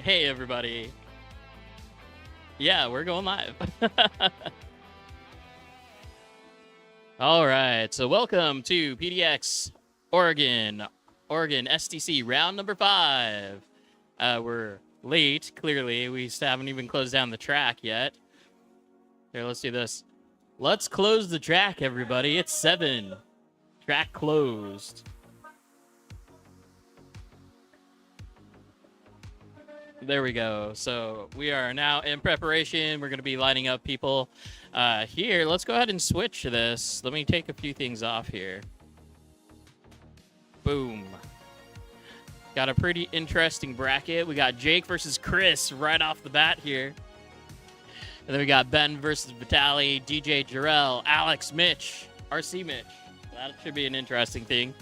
Hey, everybody. Yeah, we're going live. All right, so welcome to PDX Oregon SDC round number 5. We're late, clearly. We still haven't even closed down the track yet. Here, let's do this. Let's close the track, everybody. It's 7. Track closed. There we go. So we are now in preparation. We're going to be lining up people here. Let's go ahead and switch this. Let me take a few things off here. Boom. Got a pretty interesting bracket. We got Jake versus Chris right off the bat here. And then we got Ben versus Vitaly, DJ Jarrell, Alex, Mitch, RC Mitch. That should be an interesting thing.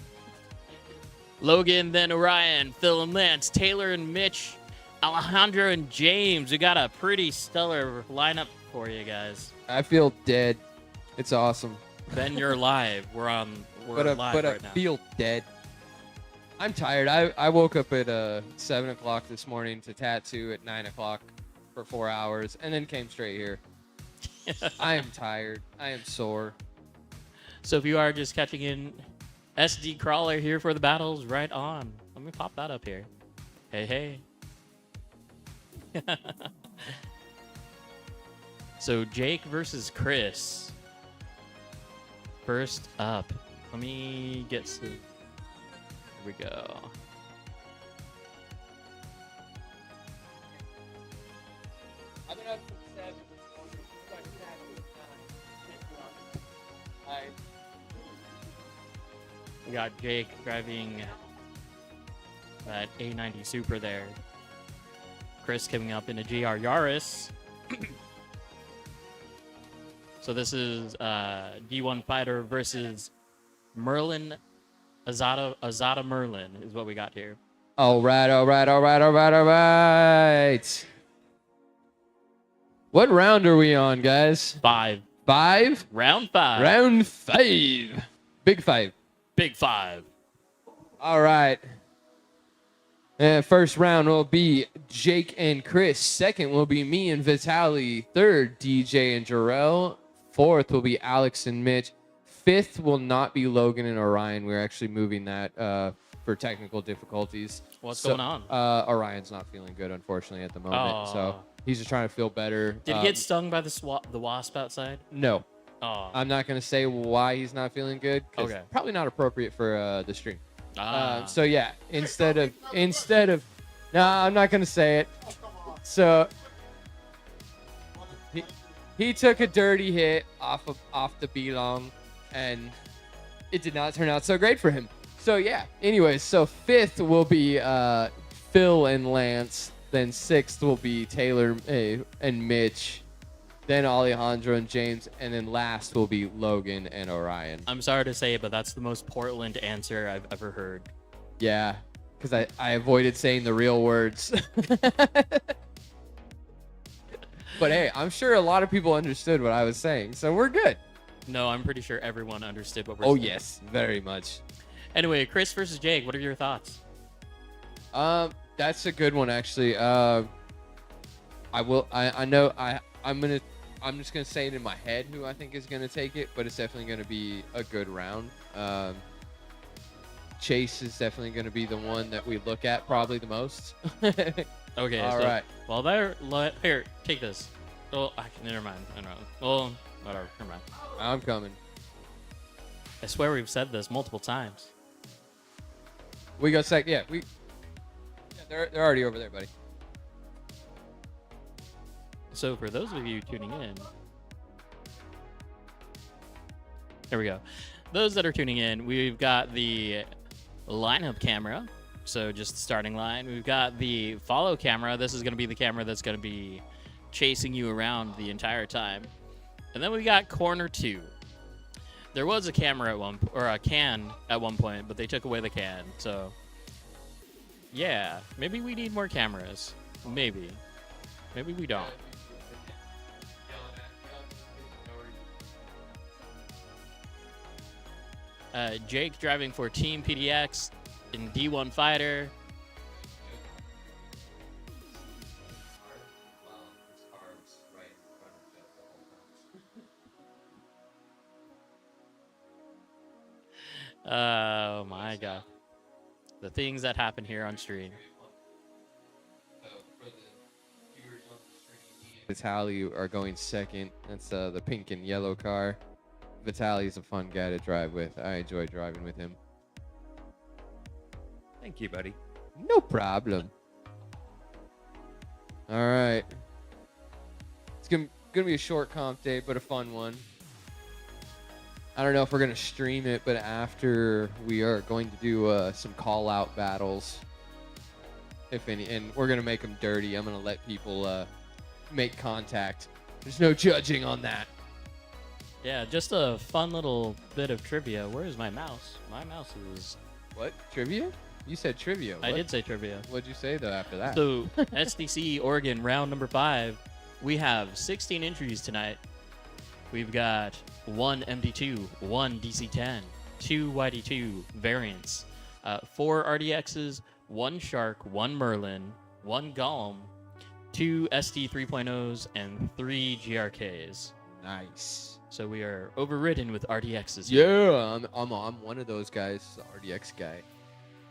Logan, then Orion, Phil and Lance, Taylor and Mitch, Alejandro and James. We got a pretty stellar lineup for you guys. I feel dead. It's awesome. Ben, you're live. We're live but right now. I feel dead. I'm tired. I woke up at 7 o'clock this morning to tattoo at 9 o'clock for 4 hours and then came straight here. I am tired. I am sore. So if you are just catching in, SD Crawler here for the battles, right on. Let me pop that up here. Hey, hey. So Jake versus Chris. First up. Let me get some. Here we go. I've been up since 7. We got Jake driving that A90 Super there. Chris coming up in a GR Yaris. So this is D1 Fighter versus Merlin. Azada Merlin is what we got here. All right. What round are we on, guys? 5. 5? Round 5. Round 5. Big 5. Big 5. All right. First round will be Jake and Chris. Second will be me and Vitaly. Third, DJ and Jarrell. Fourth will be Alex and Mitch. Fifth will not be Logan and Orion. We're actually moving that for technical difficulties. What's going on? Orion's not feeling good, unfortunately, at the moment. So he's just trying to feel better. Did he get stung by the wasp outside? No. Oh. I'm not going to say why he's not feeling good. Okay. Probably not appropriate for the stream. So yeah, instead of no, I'm not gonna say it. So he took a dirty hit off the B-long, and it did not turn out so great for him. So yeah. Anyways, so fifth will be Phil and Lance. Then sixth will be Taylor and Mitch. Then Alejandro and James, and then last will be Logan and Orion. I'm sorry to say, but that's the most Portland answer I've ever heard. Yeah, because I avoided saying the real words. But hey, I'm sure a lot of people understood what I was saying, so we're good. No, I'm pretty sure everyone understood what we're saying. Oh yes, very much. Anyway, Chris versus Jake, what are your thoughts? That's a good one actually. I'm just gonna say it in my head who I think is gonna take it, but it's definitely gonna be a good round. Chase is definitely gonna be the one that we look at probably the most. Okay. All right. Well, here, take this. Oh, never mind. Well, whatever. Never mind. I'm coming. I swear we've said this multiple times. We go sec. Yeah, they're already over there, buddy. So for those of you tuning in, there we go. Those that are tuning in, we've got the lineup camera. So just the starting line. We've got the follow camera. This is going to be the camera that's going to be chasing you around the entire time. And then we got corner 2. There was a camera a can at one point, but they took away the can. So yeah, maybe we need more cameras. Maybe we don't. Jake driving for Team PDX in D1 Fighter. Oh my god. The things that happen here on stream. Vitaly are going second. That's the pink and yellow car. Vitaly's a fun guy to drive with. I enjoy driving with him. Thank you, buddy. No problem. All right. It's gonna be a short comp day, but a fun one. I don't know if we're gonna stream it, but after we are going to do some call out battles, if any, and we're gonna make them dirty. I'm gonna let people make contact. There's no judging on that. Yeah, just a fun little bit of trivia. Where is my mouse? My mouse is... What? Trivia? You said trivia. I did say trivia. What'd you say though after that? So, SDC Oregon round number 5. We have 16 entries tonight. We've got 1 MD2, 1 DC10, 2 YD2 variants, 4 RDXs, 1 Shark, 1 Merlin, 1 Golem, 2 SD 3.0s, and 3 GRKs. Nice. So we are overridden with RDXs. Here. Yeah, I'm one of those guys, the RDX guy.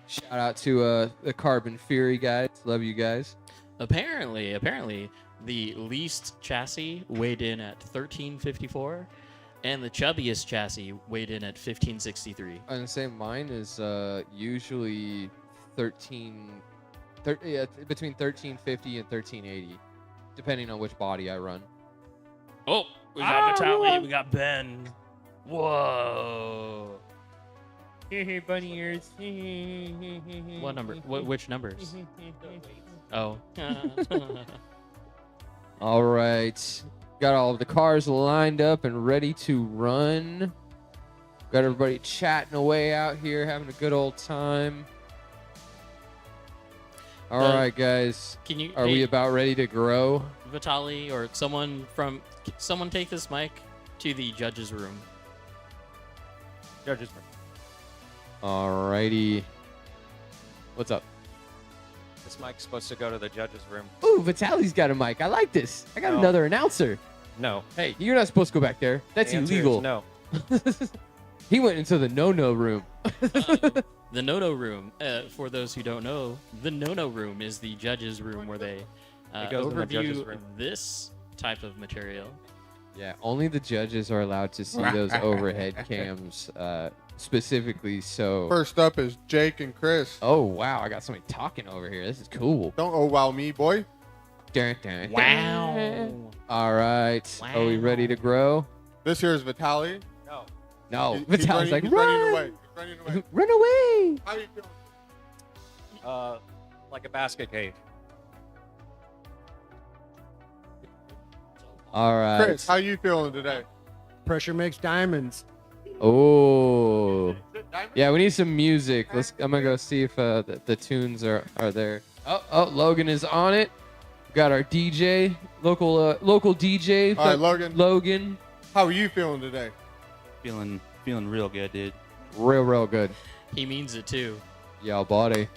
Shout out to the Carbon Fury guys. Love you guys. Apparently, the least chassis weighed in at 1354, and the chubbiest chassis weighed in at 1563. I'm gonna say mine is usually between 1350 and 1380, depending on which body I run. Oh, we got Vitaly, we got Ben. Whoa. Bunny ears. What number? Which numbers? Oh. All right. Got all of the cars lined up and ready to run. Got everybody chatting away out here, having a good old time. All right, guys. Are we about ready to grow? Vitaly or someone take this mic to the judges room. Judges room. All righty. What's up? This mic's supposed to go to the judges room. Ooh, Vitaly's got a mic. I like this. I got No. another announcer. No. Hey, you're not supposed to go back there. That's The answer is illegal. No. He went into the no-no room. The no-no room, for those who don't know, the no-no room is the judges room where they It goes in the judges' overview room. this type of material. Yeah, only the judges are allowed to see those overhead cams, specifically. So. First up is Jake and Chris. Oh wow, I got somebody talking over here. This is cool. Don't oh wow me, boy. Dun, dun, dun. Wow. All right. Are we ready to grow? This here is Vitaly. No. No. He's Vitaly's like, running run! away. He's running away. Run away! How you feeling? Like a basket cave. All right. Chris, how you feeling today? Pressure makes diamonds. Oh. Yeah, we need some music. I'm gonna go see if the tunes are there. Oh, Logan is on it. We got our DJ, local DJ. All right, Logan. Logan, How are you feeling today? Feeling real good, dude. real good. He means it too. Y'all body.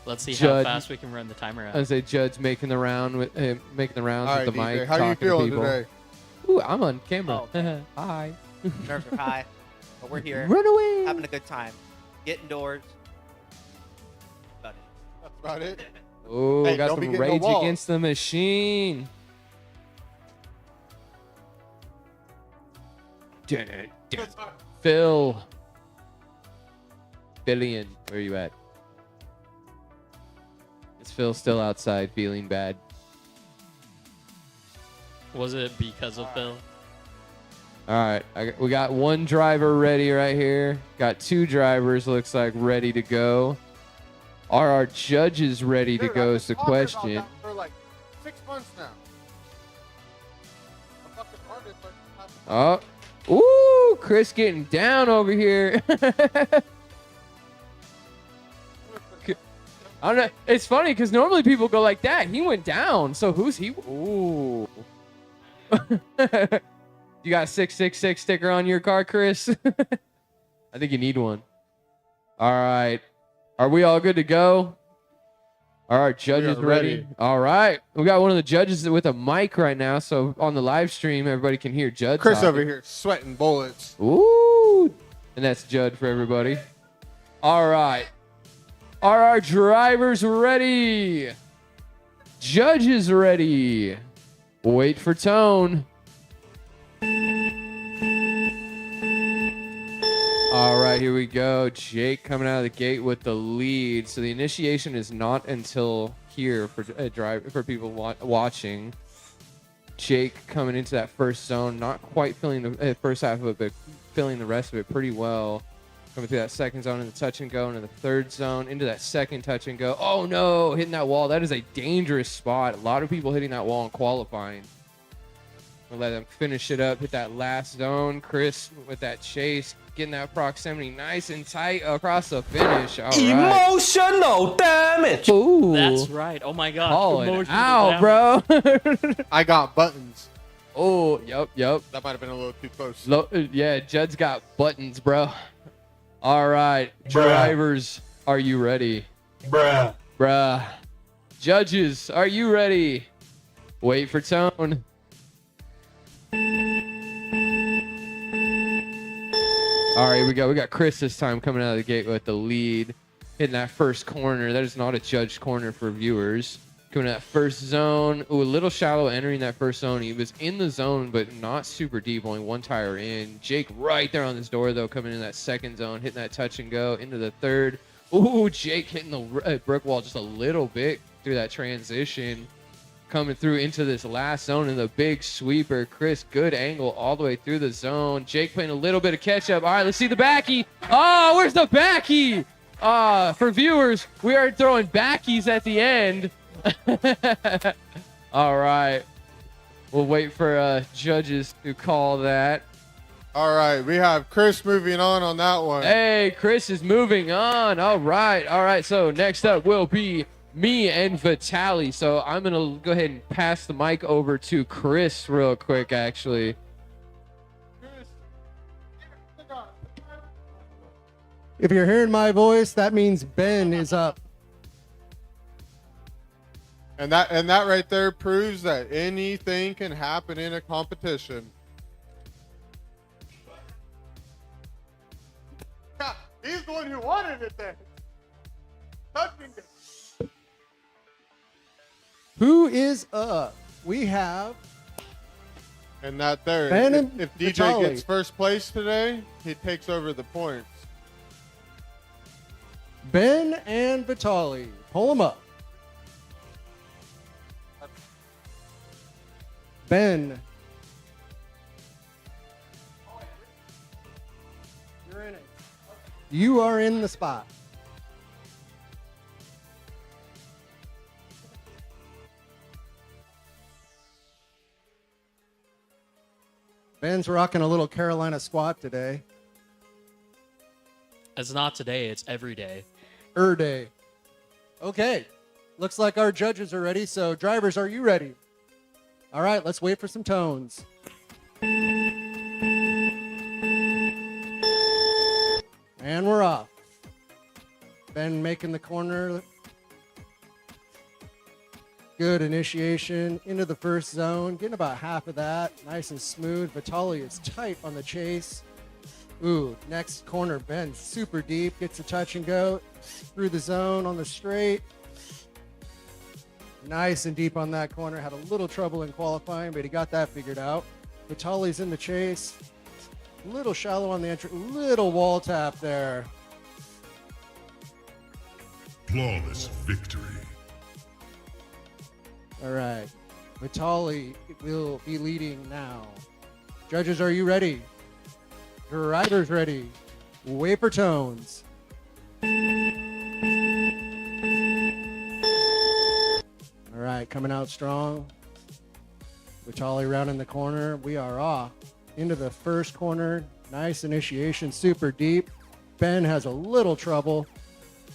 Let's see Judge- how fast we can run the timer I out. say Judd's making the rounds All with right, the DJ, mic, how you talking to feeling people. today? Ooh, I'm on camera. Oh, okay. Hi. Nerves are high, but we're here Run away. having a good time. Get indoors. About it. That's about it. Oh, Hey, got don't be some getting no Rage walls. Against the Machine. Dun, dun. Phil. Billion, where you at? Is Phil still outside feeling bad? Was it because of Phil? All right, we got one driver ready right here. Got two drivers, looks like, ready to go. Are our judges ready to Dude, go I've is the been talking about question. that for like 6 months now. I'm fucking artist, like, Oh, ooh, Chris getting down over here. I don't know. It's funny because normally people go like that. He went down. So who's he? Ooh. You got a 666 sticker on your car, Chris? I think you need one. All right. Are we all good to go? Are our judges are ready? ready. All right. We got one of the judges with a mic right now. So on the live stream, everybody can hear Judd Chris talking. over here sweating bullets. Ooh. And that's Judd for everybody. All right. Are our drivers ready? Judges ready? Wait for tone. All right, here we go. Jake coming out of the gate with the lead. So the initiation is not until here for people watching. Jake coming into that first zone, not quite filling the first half of it, but filling the rest of it pretty well. Coming through that second zone in the touch and go, into the third zone, into that second touch and go. Oh no, hitting that wall. That is a dangerous spot. A lot of people hitting that wall in qualifying. We'll let them finish it up, hit that last zone. Chris with that chase, getting that proximity nice and tight across the finish. All right. Emotional damage. Ooh. That's right. Oh my God. Call it Emotional out, damage. bro. I got buttons. Oh, yep. That might have been a little too close. Yeah, Judd's got buttons, bro. All right, drivers, are you ready? Bruh. Judges, are you ready? Wait for tone. All right, here we go. We got Chris this time coming out of the gate with the lead. Hitting that first corner. That is not a judged corner for viewers. Coming to that first zone. Ooh, a little shallow entering that first zone. He was in the zone, but not super deep. Only one tire in. Jake right there on this door, though, coming in that second zone. Hitting that touch and go into the third. Ooh, Jake hitting the brick wall just a little bit through that transition. Coming through into this last zone in the big sweeper. Chris, good angle all the way through the zone. Jake playing a little bit of catch up. All right, let's see the backy. Oh, where's the backy? For viewers, we are throwing backies at the end. All right. We'll wait for judges to call that. All right, we have Chris moving on that one. Hey, Chris is moving on. All right. So next up will be me and Vitaly. So I'm going to go ahead and pass the mic over to Chris real quick, actually. If you're hearing my voice, that means Ben is up. And that right there proves that anything can happen in a competition. Yeah, he's the one who wanted it then. Touching it. Who is up? We have And that there, Ben and if DJ Vitaly. gets first place today, he takes over the points. Ben and Vitaly. Pull them up. Ben. You're in it. You are in the spot. Ben's rocking a little Carolina squat today. It's not today, it's every day. Day. Okay. Looks like our judges are ready. So, drivers, are you ready? All right, let's wait for some tones. And we're off. Ben making the corner. Good initiation into the first zone. Getting about half of that. Nice and smooth. Vitaly is tight on the chase. Ooh, next corner, Ben super deep. Gets a touch and go through the zone on the straight. Nice and deep on that corner. Had a little trouble in qualifying, but he got that figured out. Vitaly's in the chase. A little shallow on the entry. Little wall tap there. Flawless victory. All right. Vitaly will be leading now. Judges, are you ready? Drivers ready. Wait for tones. All right, coming out strong. Vitaly rounding the corner. We are off into the first corner. Nice initiation, super deep. Ben has a little trouble.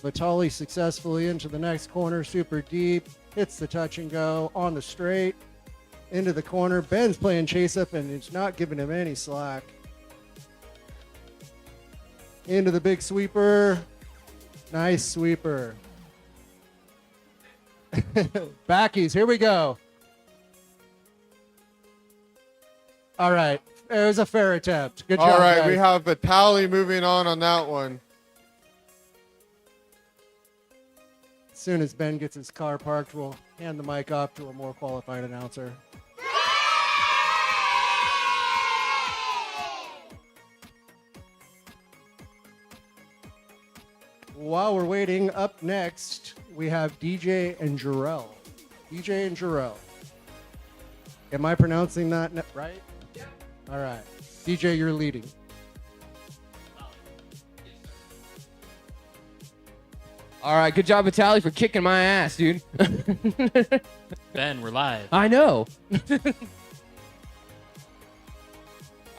Vitaly successfully into the next corner, super deep. Hits the touch and go on the straight. Into the corner. Ben's playing chase up and it's not giving him any slack. Into the big sweeper. Nice sweeper. Backies, here we go. All right. It was a fair attempt. Good All job, right, guys. we have Vitali moving on that one. As soon as Ben gets his car parked, we'll hand the mic off to a more qualified announcer. While we're waiting, up next, we have DJ and Jarrell. DJ and Jarrell. Am I pronouncing that right? Yeah. All right. DJ, you're leading. All right, good job, Vitaly, for kicking my ass, dude. Ben, we're live. I know. I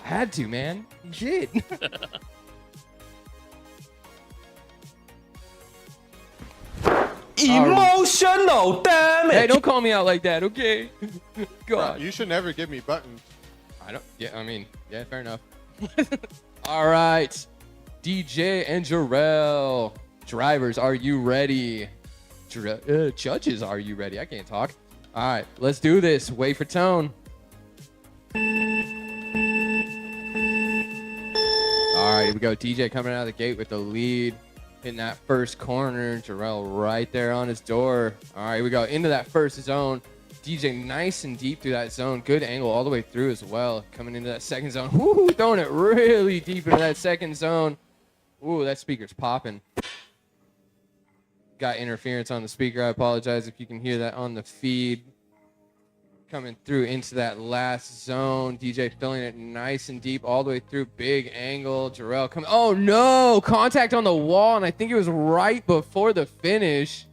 had to, man. Shit. Emotional damage. Hey, don't call me out like that, okay? God. You should never give me buttons. I don't. Yeah, I mean, yeah, fair enough. All right, DJ and Jarrell. Drivers, are you ready? Judges, are you ready? I can't talk. All right, let's do this. Wait for tone. All right, here we go. DJ coming out of the gate with the lead. Hitting that first corner. Jarrell right there on his door. All right, here we go. Into that first zone. DJ nice and deep through that zone. Good angle all the way through as well. Coming into that second zone. Woo, throwing it really deep into that second zone. Ooh, that speaker's popping. Got interference on the speaker. I apologize if you can hear that on the feed. Coming through into that last zone. DJ filling it nice and deep all the way through. Big angle. Jarrell coming. Oh, no. Contact on the wall, and I think it was right before the finish.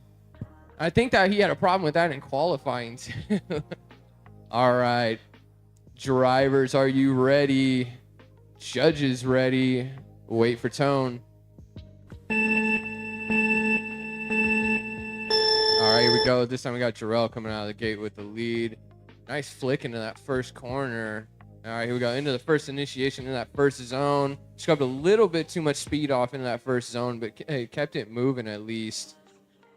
I think that he had a problem with that in qualifying, too. All right. Drivers, are you ready? Judges, ready? Wait for tone. All right, here we go. This time we got Jarrell coming out of the gate with the lead. Nice flick into that first corner. All right, here we go. Into the first initiation in that first zone. Shoved a little bit too much speed off into that first zone, but hey, kept it moving at least.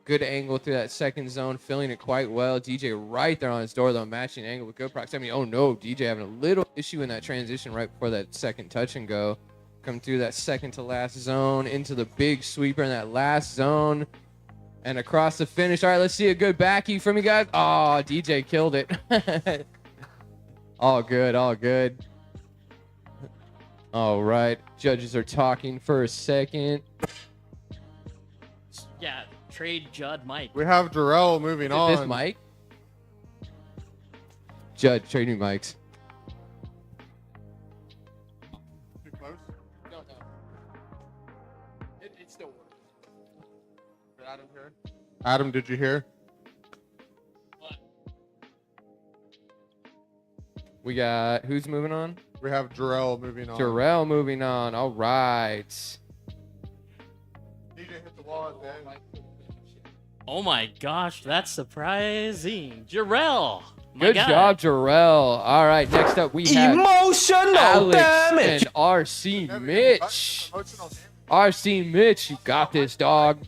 Good angle through that second zone, filling it quite well. DJ right there on his door, though, matching angle with good proximity. Oh, no, DJ having a little issue in that transition right before that second touch and go. Come through that second to last zone, into the big sweeper in that last zone, and across the finish. All right, let's see a good backy from you guys. Oh, DJ killed it. All good, all good. All right, judges are talking for a second. Yeah, trade Judd Mike. We have Jarrell moving on. This mic? Judge, trade new mics. Too close? No. It still works. Did Adam hear? Adam, did you hear? We got, who's moving on? We have Jarrell moving on. Jarrell moving on. All right. DJ hit the wall at the end. Oh my gosh, that's surprising. Jarrell. My Good guy. job, Jarrell. All right, next up we have Emotional Alex damage. and RC Mitch. RC Mitch, you got this, dog.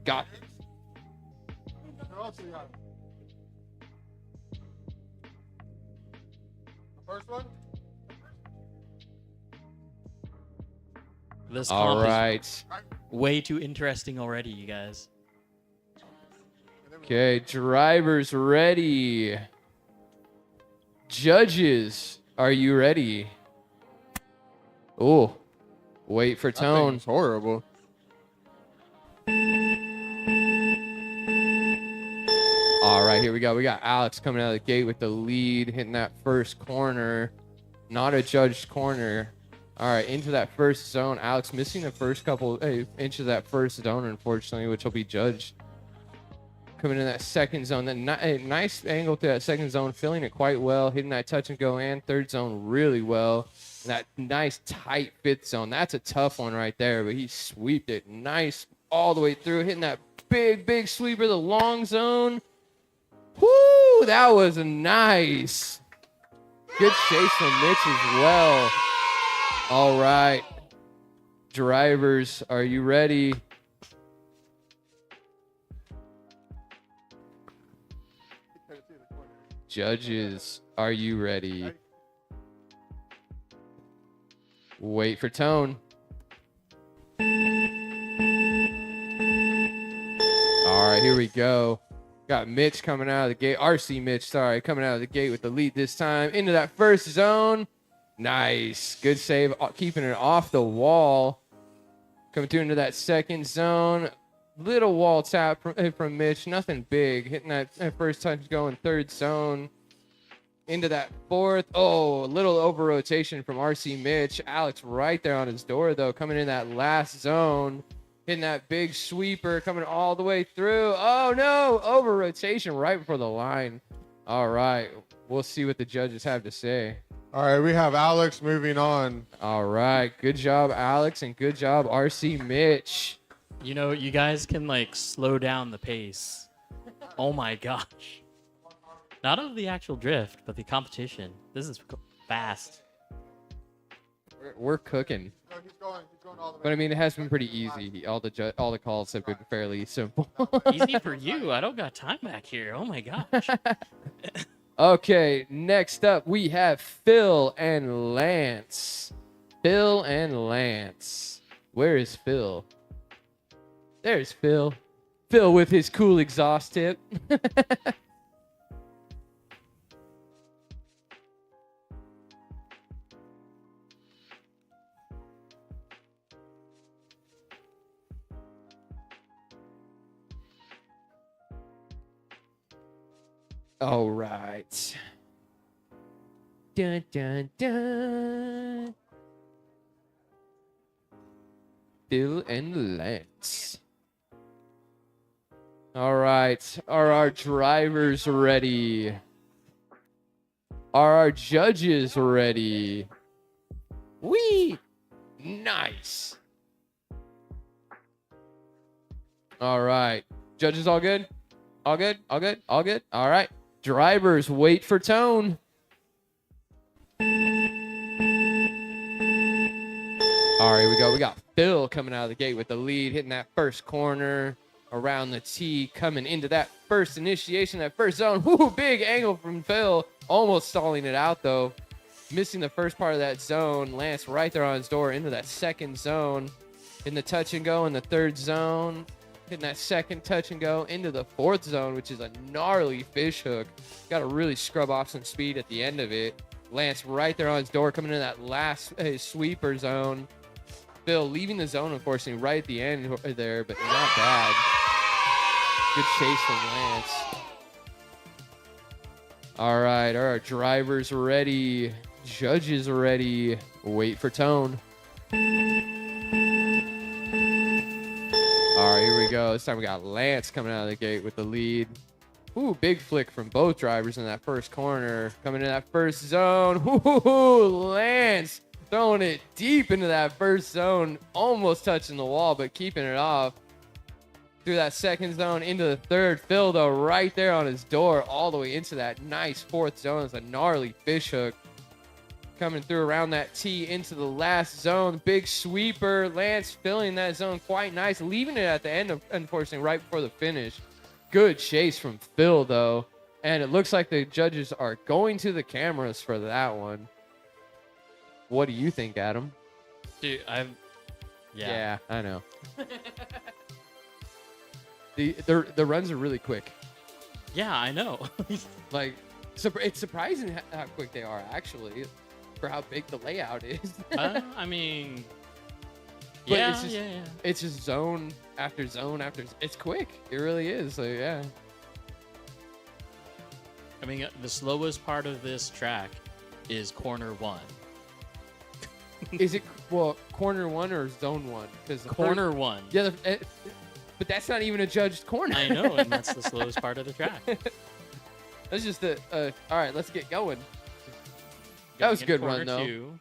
Got it. The first one? This All comp right. is way too interesting already, you guys. Okay, drivers ready. Judges, are you ready? Oh, wait for tone. It's horrible. All right, here we go. We got Alex coming out of the gate with the lead, hitting that first corner. Not a judged corner. All right, into that first zone. Alex missing the first couple inches of that first zone, unfortunately, which will be judged. Coming in that second zone. That nice angle to that second zone, filling it quite well, hitting that touch and go and third zone really well. And that nice tight fifth zone. That's a tough one right there, but he sweeped it nice all the way through, hitting that big sweeper, the long zone. Woo! That was a nice. Good chase from Mitch as well. All right. Drivers, are you ready? Judges, are you ready? Wait for tone. All right, here we go. Got Mitch coming out of the gate. RC Mitch, sorry, coming out of the gate with the lead this time. Into that first zone. Nice. Good save, keeping it off the wall. Coming through into that second zone. Little wall tap from Mitch. Nothing big. Hitting that first touch going third zone. Into that fourth. Oh, a little over rotation from RC Mitch. Alex right there on his door, though. Coming in that last zone. Hitting that big sweeper. Coming all the way through. Oh, no. Over rotation right before the line. All right. We'll see what the judges have to say. All right, we have Alex moving on. All right. Good job, Alex, and good job, RC Mitch. You know, you guys can like slow down the pace. Oh my gosh. Not of the actual drift, but the competition. This is fast. We're cooking. No, he's going all the way. But I mean, it has been pretty easy. All the calls have been fairly simple. Easy for you. I don't got time back here. Oh my gosh. Okay, next up we have Phil and Lance. Phil and Lance. Where is Phil? There's Phil. Phil with his cool exhaust tip. All right. Dun, dun, dun. Phil and Lance. All right. Are our drivers ready? Are our judges ready? Wee! Nice. All right. Judges all good? All good? All good? All good? All right. Drivers, wait for tone. All right, here we go. We got Phil coming out of the gate with the lead, hitting that first corner around the tee, coming into that first initiation, that first zone. Woo, big angle from Phil. Almost stalling it out, though. Missing the first part of that zone. Lance right there on his door into that second zone. In the touch and go in the third zone. Hitting that second touch and go into the fourth zone, which is a gnarly fish hook. Got to really scrub off some speed at the end of it. Lance right there on his door, coming into that last sweeper zone. Phil leaving the zone, unfortunately, right at the end there, but not bad. Good chase from Lance. All right, are our drivers ready? Judges ready? Wait for tone. All right, here we go. This time we got Lance coming out of the gate with the lead. Ooh, big flick from both drivers in that first corner. Coming in that first zone. Ooh, Lance throwing it deep into that first zone. Almost touching the wall, but keeping it off. Through that second zone into the third. Phil, though, right there on his door, all the way into that nice fourth zone. It's a gnarly fish hook. Coming through around that tee into the last zone. Big sweeper. Lance filling that zone quite nice. Leaving it at the end, unfortunately, right before the finish. Good chase from Phil, though. And it looks like the judges are going to the cameras for that one. What do you think, Adam? Dude, Yeah, I know. The runs are really quick. Yeah, I know. Like, it's surprising how quick they are, actually, for how big the layout is. I mean, But yeah, it's just, yeah. It's just zone after zone after. It's quick. It really is. So yeah. I mean, the slowest part of this track is corner one. Is it corner one or zone one? Because Corner one. Yeah, but that's not even a judged corner. I know, and that's the slowest part of the track. That's just all right, let's get going. That was a good run, though. Two.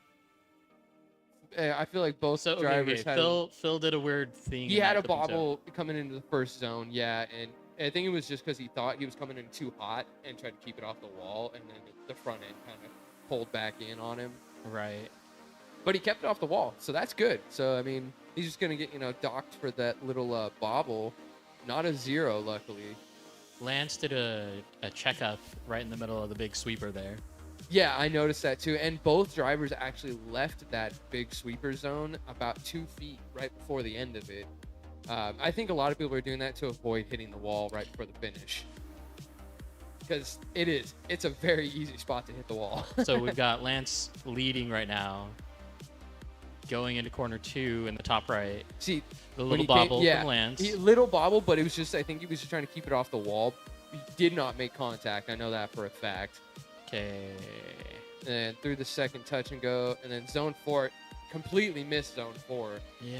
I feel like both So drivers okay, had. Phil did a weird thing. He in had that a cooking bobble coming into the first zone, yeah, and I think it was just because he thought he was coming in too hot and tried to keep it off the wall, and then the front end kind of pulled back in on him. zone. Right. But he kept it off the wall, so that's good. So I mean, he's just gonna get docked for that little bobble, not a zero, luckily. Lance did a checkup right in the middle of the big sweeper there. Yeah, I noticed that too. And both drivers actually left that big sweeper zone about 2 feet right before the end of it. I think a lot of people are doing that to avoid hitting the wall right before the finish. Because it's a very easy spot to hit the wall. So we've got Lance leading right now, going into corner 2 in the top right. See, The when little he came- bobble yeah, from Lance. little bobble, but it was just, I think he was just trying to keep it off the wall. He did not make contact. I know that for a fact. Okay. And then through the second touch and go, and then zone 4, completely missed zone 4. Yeah.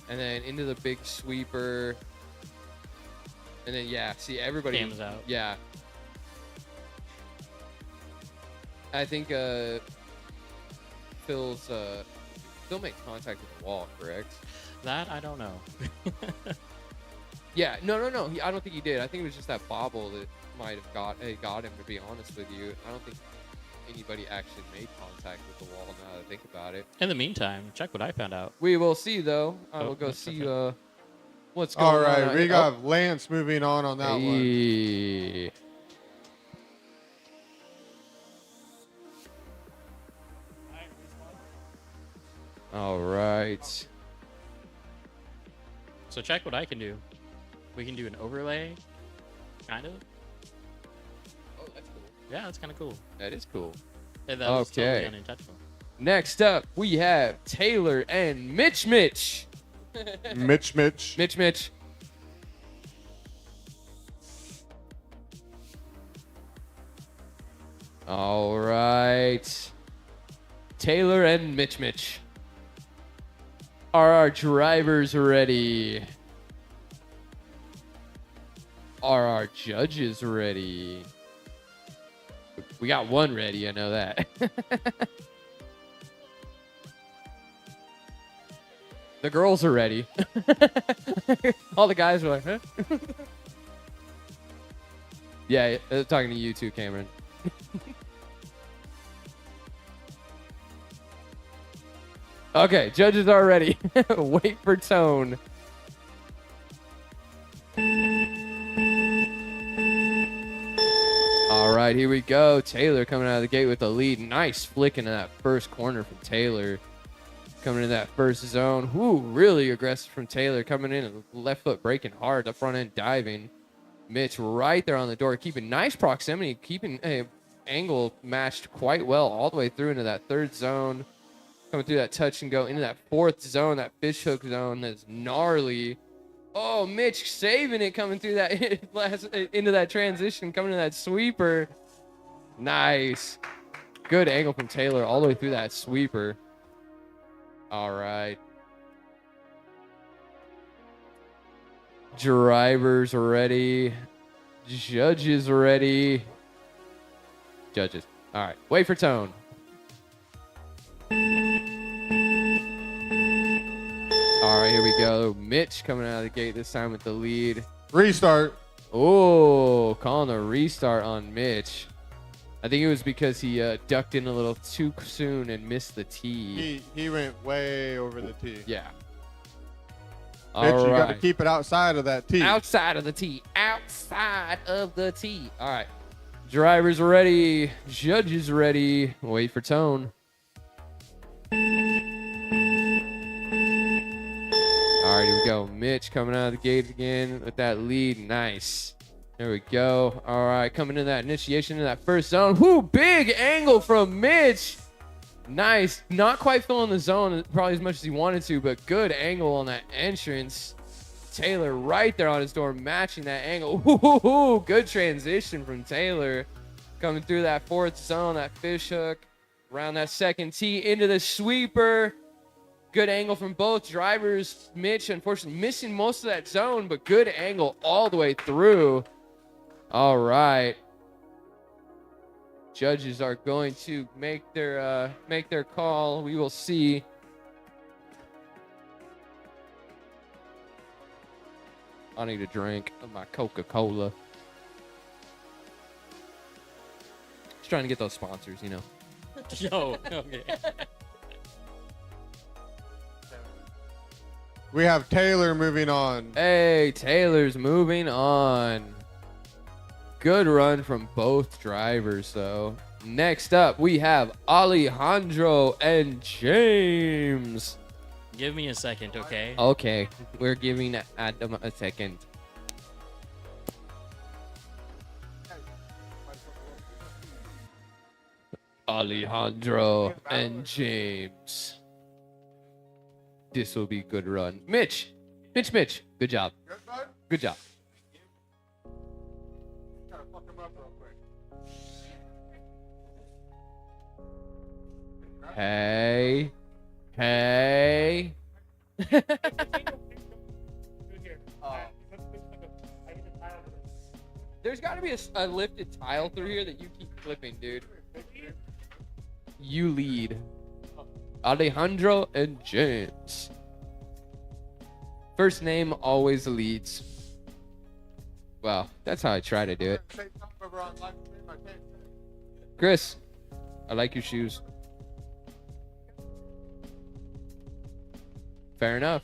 And then into the big sweeper. And then, yeah, see, everybody. Cam's out. Yeah. I think Phil made contact with the wall, correct? That I don't know. Yeah, no. I don't think he did. I think it was just that bobble that might have got him, to be honest with you. I don't think anybody actually made contact with the wall now that I think about it. In the meantime, check what I found out. We will see, though. I will go that's see okay. what's going on. All right, out we here. got Lance moving on that one. Hey. All right. So check what I can do. We can do an overlay, kind of. Oh, that's cool. Yeah, that's kind of cool. That is cool. And that was totally Okay. unintentional. Next up, we have Taylor and Mitch. Mitch. Mitch. All right. Taylor and Mitch. Are our drivers ready? Are our judges ready? We got one ready, I know that. The girls are ready. All the guys are like, huh? Yeah, talking to you too, Cameron. Okay, judges are ready. Wait for tone. All right, here we go. Taylor coming out of the gate with the lead. Nice flick into that first corner from Taylor. Coming in that first zone. Whoo, really aggressive from Taylor. Coming in and left foot braking hard. The front end diving. Mitch right there on the door. Keeping nice proximity. Keeping angle matched quite well all the way through into that third zone. Coming through that touch and go into that fourth zone. That fishhook zone that's gnarly. Oh, Mitch saving it coming through that into that transition. Coming to that sweeper. Nice. Good angle from Taylor all the way through that sweeper. All right. Drivers ready. Judges ready. Judges. All right. Wait for tone. All right, here we go. Mitch coming out of the gate this time with the lead. Restart. Oh, calling a restart on Mitch. I think it was because he ducked in a little too soon and missed the tee. He went way over the tee. Yeah. Mitch, All you got to right. keep it outside of that tee. Outside of the tee. Outside of the tee. All right. Drivers ready. Judges ready. Wait for tone. All right, here we go. Mitch coming out of the gate again with that lead. Nice. There we go. All right, coming in that initiation in that first zone. Whoo, big angle from Mitch. Nice. Not quite filling the zone probably as much as he wanted to, but good angle on that entrance. Taylor right there on his door, matching that angle. Ooh, good transition from Taylor. Coming through that fourth zone, that fish hook. Around that second tee into the sweeper. Good angle from both drivers. Mitch, unfortunately, missing most of that zone, but good angle all the way through. All right. Judges are going to make their call. We will see. I need a drink of my Coca-Cola. Just trying to get those sponsors, you know. Yo, okay. We have Taylor moving on. Hey, Taylor's moving on. Good run from both drivers, though. Next up, we have Alejandro and James. Give me a second, okay? Okay, we're giving Adam a second. Alejandro and James. This will be a good run. Mitch. Good job. Good job. Hey. There's got to be a lifted tile through here that you keep flipping, dude. You lead. Alejandro and James. First name always leads. Well, that's how I try to do it. Chris, I like your shoes. Fair enough.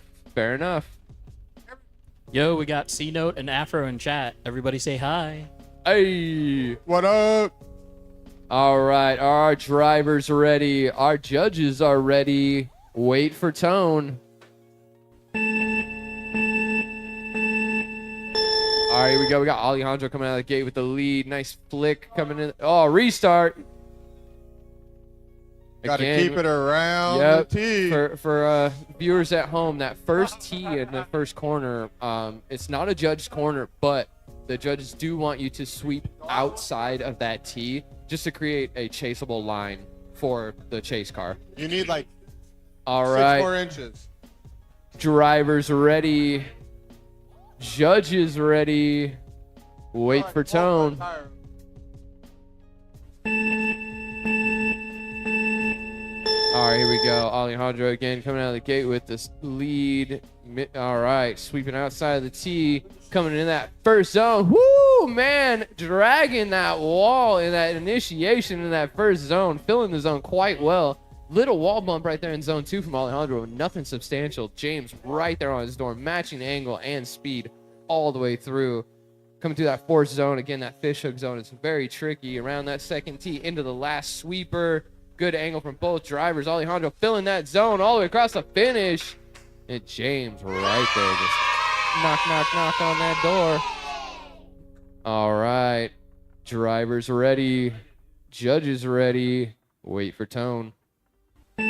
Yo, we got C Note and Afro in chat. Everybody say hi. Hey. What up? All right, our drivers are ready. Our judges are ready. Wait for tone. All right, here we go. We got Alejandro coming out of the gate with the lead. Nice flick coming in. Oh, restart. Got to Again, keep it around Yep. the tee. For viewers at home, that first tee in the first corner, it's not a judge's corner, but the judges do want you to sweep outside of that tee just to create a chaseable line for the chase car. You need like All 6 right, more inches. drivers ready, judges ready. Wait for tone. All right, here we go. Alejandro again coming out of the gate with this lead. All right, sweeping outside of the tee, coming in that first zone. Woo, man, dragging that wall in that initiation in that first zone, filling the zone quite well. Little wall bump right there in zone 2 from Alejandro, nothing substantial. James right there on his door, matching angle and speed all the way through. Coming through that fourth zone, again, that fishhook zone is very tricky. Around that second tee into the last sweeper. Good angle from both drivers. Alejandro filling that zone all the way across the finish. And James right there just knock on that door. All right. Drivers ready. Judges ready. Wait for tone. All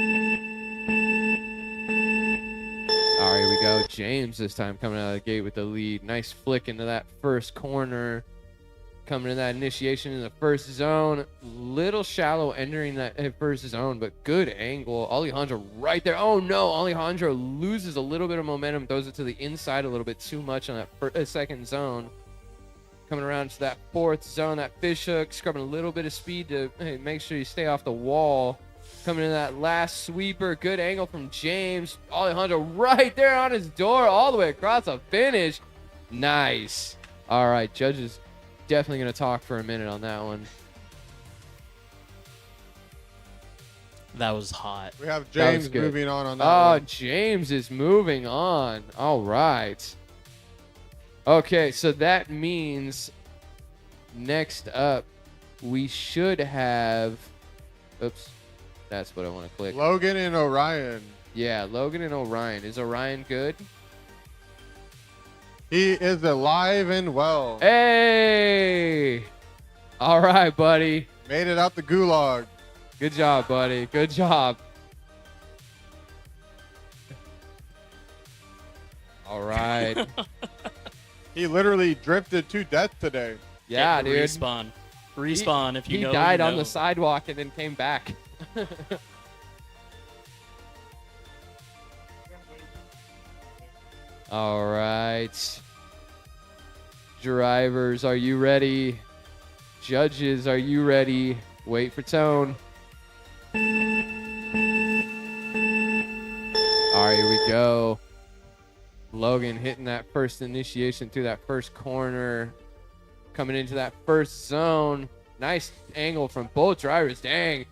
right, here we go. James this time coming out of the gate with the lead. Nice flick into that first corner. Coming in that initiation in the first zone. Little shallow entering that first zone, but good angle. Alejandro right there. Oh no, Alejandro loses a little bit of momentum, throws it to the inside a little bit too much on that second zone. Coming around to that fourth zone, that fishhook, scrubbing a little bit of speed to make sure you stay off the wall. Coming in that last sweeper, good angle from James. Alejandro right there on his door, all the way across the finish. Nice. All right, judges definitely going to talk for a minute on that one. That was hot. We have That was James good. moving on that Oh, one. James is moving on. All right. Okay, so that means next up we should have. Oops, that's what I want to click. Logan and Orion. Yeah, Logan and Orion. Is Orion good? He is alive and well. Hey! All right, buddy. Made it out the gulag. Good job, buddy. Good job. All right. He literally drifted to death today. Yeah, dude. Respawn if you He know. died you on know. the sidewalk and then came back. All right. Drivers, are you ready? Judges, are you ready? Wait for tone. All right, here we go. Logan hitting that first initiation through that first corner. Coming into that first zone. Nice angle from both drivers. Dang.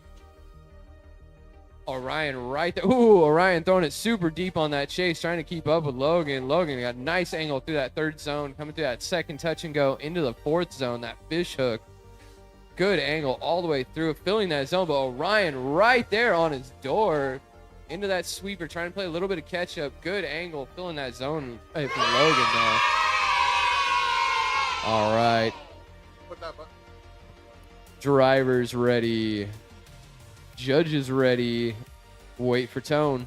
Orion right there. Ooh, Orion throwing it super deep on that chase, trying to keep up with Logan. Logan got a nice angle through that third zone, coming through that second touch and go into the fourth zone, that fish hook. Good angle all the way through, filling that zone, but Orion right there on his door into that sweeper, trying to play a little bit of catch up. Good angle, filling that zone from Logan though. All right. Put that button. Drivers ready. Judges ready. Wait for tone.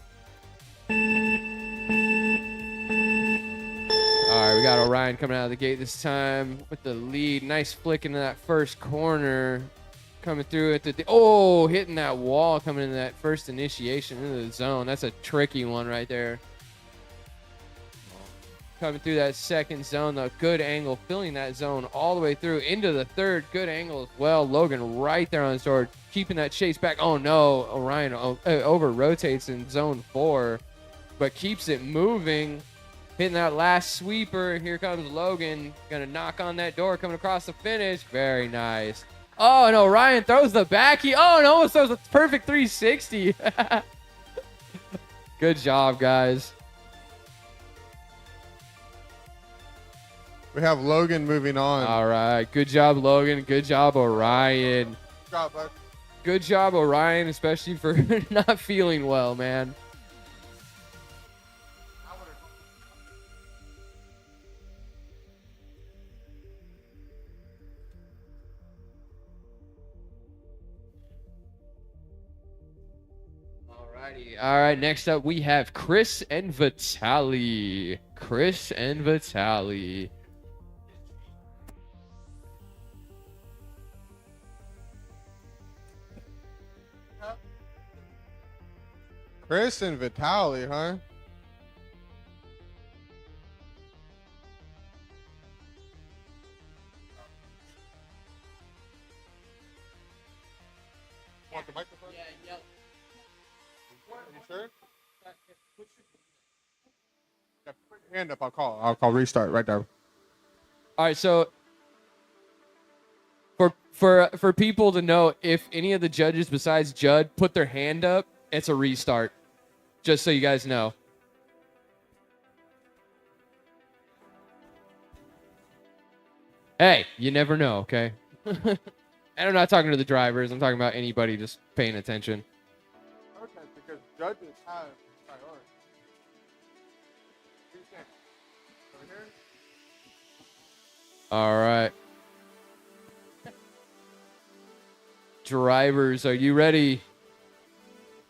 All right, we got Orion coming out of the gate this time with the lead. Nice flick into that first corner. Coming through at the hitting that wall, coming into that first initiation into the zone. That's a tricky one right there. Coming through that second zone, the good angle, filling that zone all the way through into the third. Good angle as well. Logan right there on his door, keeping that chase back. Oh no, Orion over rotates in zone 4, but keeps it moving. Hitting that last sweeper. Here comes Logan. Gonna knock on that door, coming across the finish. Very nice. Oh, and Orion throws the backy. Oh, and almost throws a perfect 360. Good job, guys. We have Logan moving on. All right. Good job, Logan. Good job, Orion. Good job, bud. Good job, Orion, especially for not feeling well, man. Alrighty. All right. Next up, we have Chris and Vitaly. Chris and Vitaly. Chris and Vitaly, huh? Want the microphone? Yeah. You sure? Yeah, put your hand up. I'll call restart right there. All right, so for people to know, if any of the judges besides Judd put their hand up, it's a restart. Just so you guys know. Hey, you never know, okay? And I'm not talking to the drivers. I'm talking about anybody just paying attention. Okay, because judges have priority. Over here? All right. Drivers, are you ready?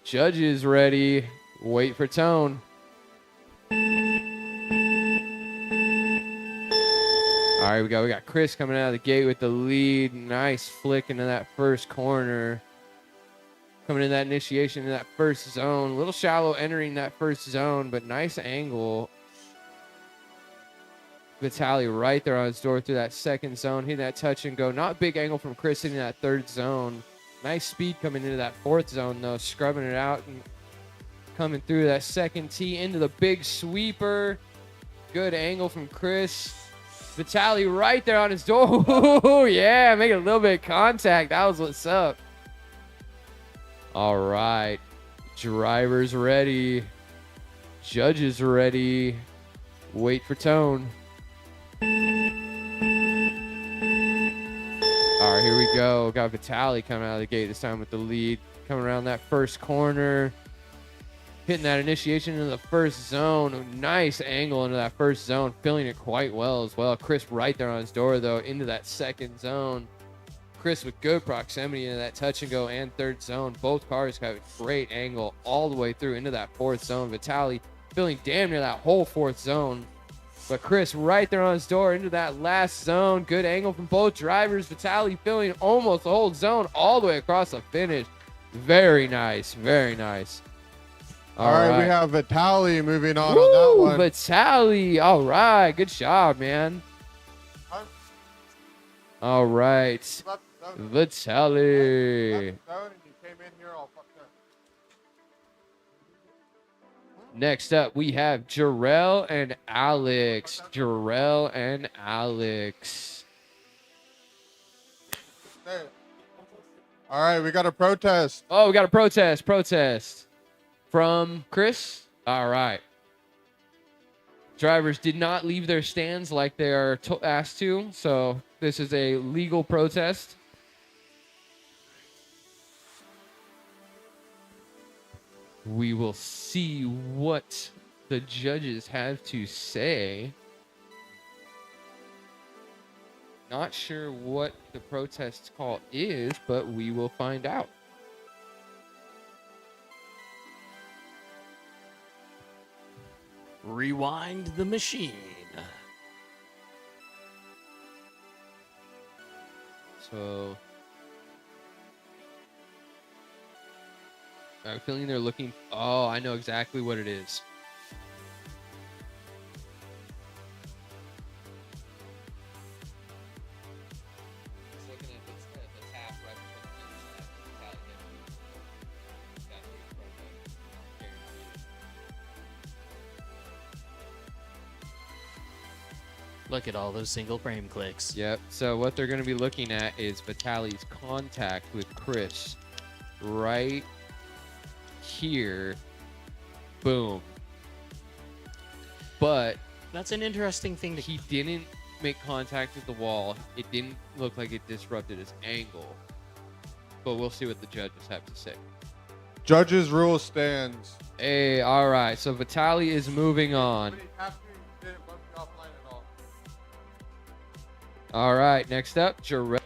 Judges ready. Wait for tone. All right, we got Chris coming out of the gate with the lead. Nice flick into that first corner. Coming in that initiation in that first zone. A little shallow entering that first zone, but nice angle. Vitaly right there on his door through that second zone. Hitting that touch and go. Not big angle from Chris hitting that third zone. Nice speed coming into that fourth zone, though. Scrubbing it out and coming through that second tee into the big sweeper. Good angle from Chris. Vitaly right there on his door. Ooh, yeah, making a little bit of contact. That was what's up. All right. Drivers ready. Judges ready. Wait for tone. All right, here we go. Got Vitaly coming out of the gate this time with the lead. Coming around that first corner. Hitting that initiation into the first zone. Nice angle into that first zone. Filling it quite well as well. Chris right there on his door, though, into that second zone. Chris with good proximity into that touch and go and third zone. Both cars got a great angle all the way through into that fourth zone. Vitaly filling damn near that whole fourth zone. But Chris right there on his door into that last zone. Good angle from both drivers. Vitaly filling almost the whole zone all the way across the finish. Very nice. Very nice. All right, we have Vitaly moving on that one. Vitaly. All right. Good job, man. Huh? All right. You Vitaly. came in here all fucked up. Next up, we have Jarrell and Alex. Jarrell and Alex. There. All right, we got a protest. Oh, we got a protest from Chris. All right. Drivers did not leave their stands like they are asked to, so this is a legal protest. We will see what the judges have to say. Not sure what the protest call is, but we will find out. Rewind the machine. So I'm feeling they're looking. Oh, I know exactly what it is. Just looking at the tap right before the finish line, the tally hit. Got the protest. Guaranteed. Look at all those single frame clicks. Yep. So what they're going to be looking at is Vitaly's contact with Chris right here. Boom. But That's an interesting thing to he didn't make contact with the wall. It didn't look like it disrupted his angle. But we'll see what the judges have to say. Judges rule stands. Hey, all right. So Vitaly is moving on. All right. Next up, Jarrell.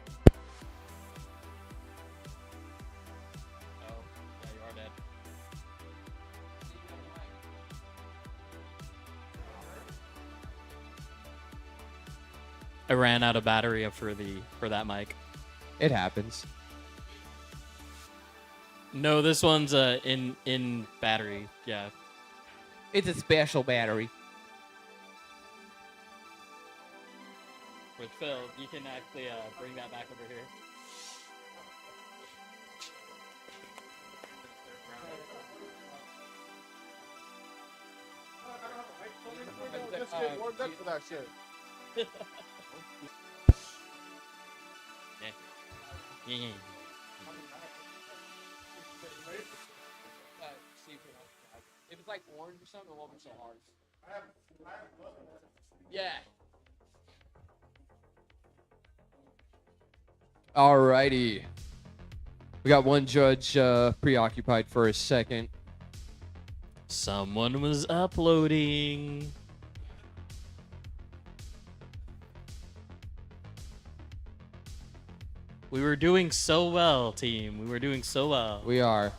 Oh, yeah, you are dead. I ran out of battery for that mic. It happens. No, this one's in battery. Yeah. It's a special battery. With Phil, you can actually bring that back over here. Warmed up for that shit. Yeah. If it's like orange or something, it won't be so hard. Yeah. Alrighty. We got one judge preoccupied for a second. Someone was uploading. We were doing so well, team. We were doing so well. We are.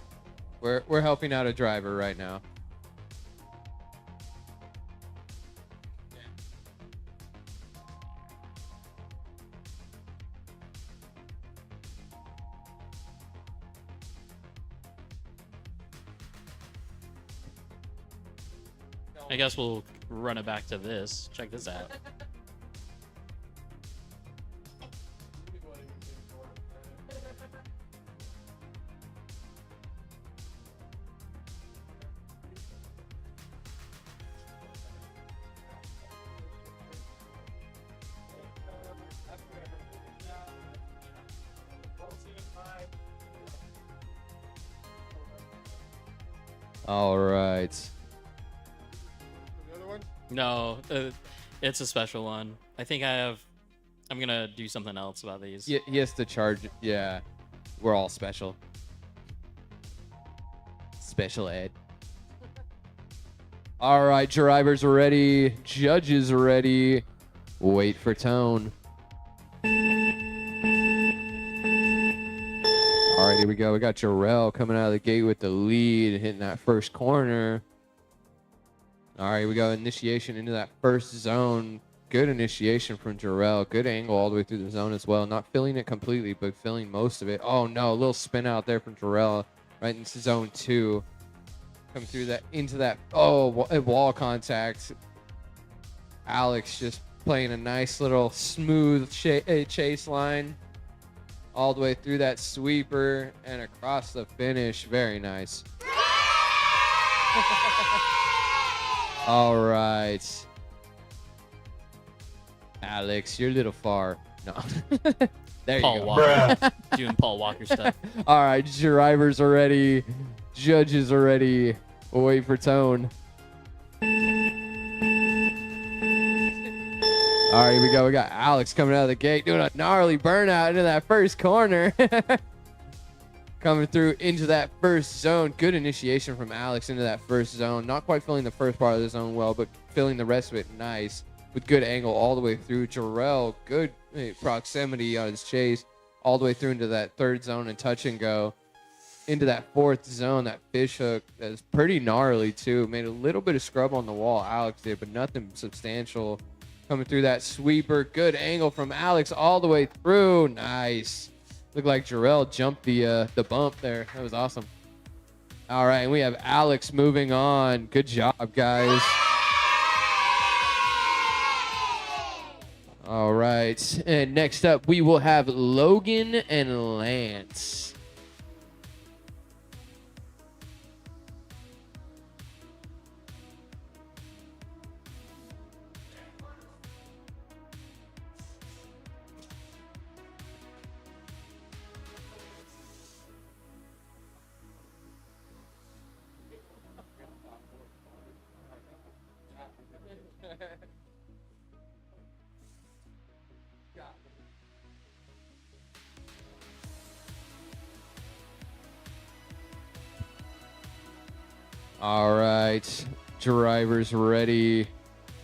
We're helping out a driver right now. I guess we'll run it back to this. Check this out. All right. The other one? No, it's a special one. I think I'm gonna do something else about these. He has to charge. Yeah. We're all special. Special ed. All right, drivers are ready. Judges are ready. Wait for tone. All right, here we go. We got Jarrell coming out of the gate with the lead, hitting that first corner. All right, we got initiation into that first zone. Good initiation from Jarrell. Good angle all the way through the zone as well. Not filling it completely, but filling most of it. Oh, no, a little spin out there from Jarrell right into zone 2. Come through that, into that, wall contact. Alex just playing a nice little smooth chase line all the way through that sweeper and across the finish. Very nice. All right. Alex, you're a little far. No. There Paul you go. Walker. Doing Paul Walker stuff. All right, drivers are ready. Judges are ready. We'll wait for tone. All right, here we go. We got Alex coming out of the gate doing a gnarly burnout into that first corner. Coming through into that first zone. Good initiation from Alex into that first zone. Not quite filling the first part of the zone well, but filling the rest of it nice. With good angle all the way through. Jarrell, good proximity on his chase. All the way through into that third zone and touch and go. Into that fourth zone, that fish hook. That's pretty gnarly, too. Made a little bit of scrub on the wall, Alex did, but nothing substantial. Coming through that sweeper. Good angle from Alex all the way through. Nice. Looked like Jarrell jumped the bump there. That was awesome. All right, and we have Alex moving on. Good job, guys. All right, and next up we will have Logan and Lance. All right, drivers ready,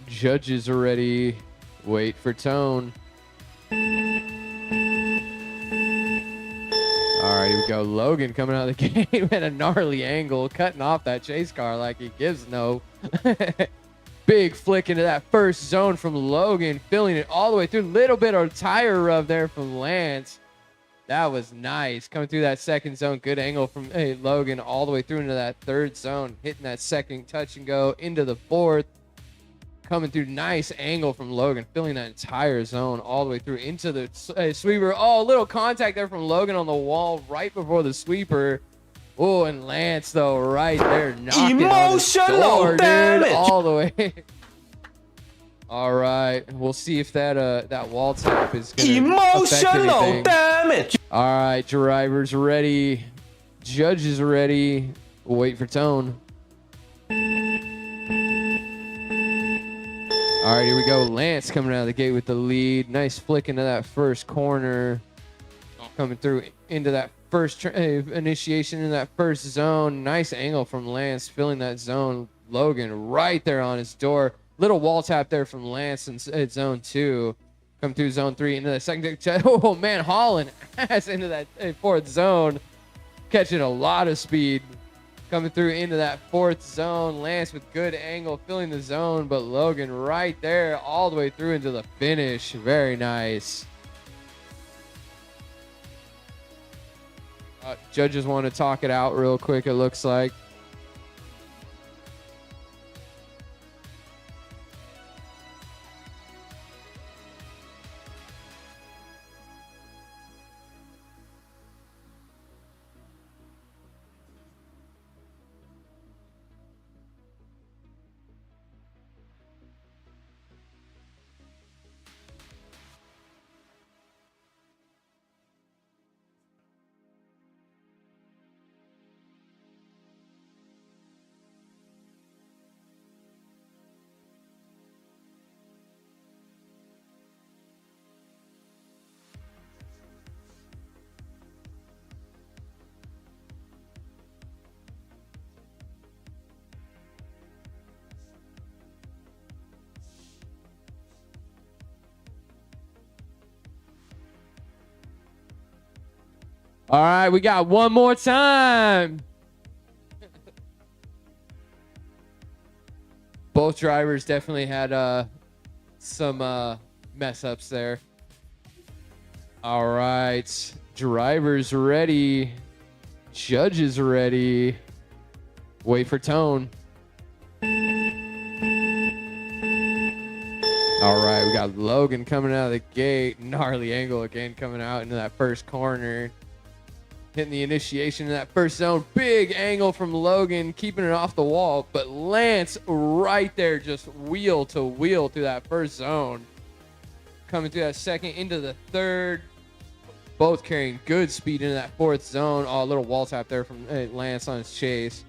judges are ready. Wait for tone. All right, here we go. Logan coming out of the game at a gnarly angle, cutting off that chase car like he gives no. Big flick into that first zone from Logan, filling it all the way through. Little bit of tire rub there from Lance. That was nice. Coming through that second zone. Good angle from Logan all the way through into that third zone. Hitting that second touch and go into the fourth. Coming through. Nice angle from Logan. Filling that entire zone all the way through into the sweeper. Oh, a little contact there from Logan on the wall right before the sweeper. Oh, and Lance, though, right there. Knocking on his door, dude. All the way. All right, we'll see if that wall tap is going to affect anything. Damage. All right, drivers ready, judges ready. We'll wait for tone. All right, here we go. Lance coming out of the gate with the lead. Nice flick into that first corner. Coming through into that first initiation in that first zone. Nice angle from Lance, filling that zone. Logan right there on his door. Little wall tap there from Lance in zone 2. Come through zone 3 into the second. Oh, man, hauling ass into that fourth zone. Catching a lot of speed. Coming through into that fourth zone. Lance with good angle, filling the zone. But Logan right there all the way through into the finish. Very nice. Judges want to talk it out real quick, it looks like. All right, we got one more time. Both drivers definitely had some mess ups there. All right, drivers ready. Judges ready. Wait for tone. All right, we got Logan coming out of the gate. Gnarly angle again coming out into that first corner. Hitting the initiation in that first zone. Big angle from Logan, keeping it off the wall. But Lance right there, just wheel to wheel through that first zone. Coming through that second into the third. both carrying good speed into that fourth zone. Oh, a little wall tap there from Lance on his chase.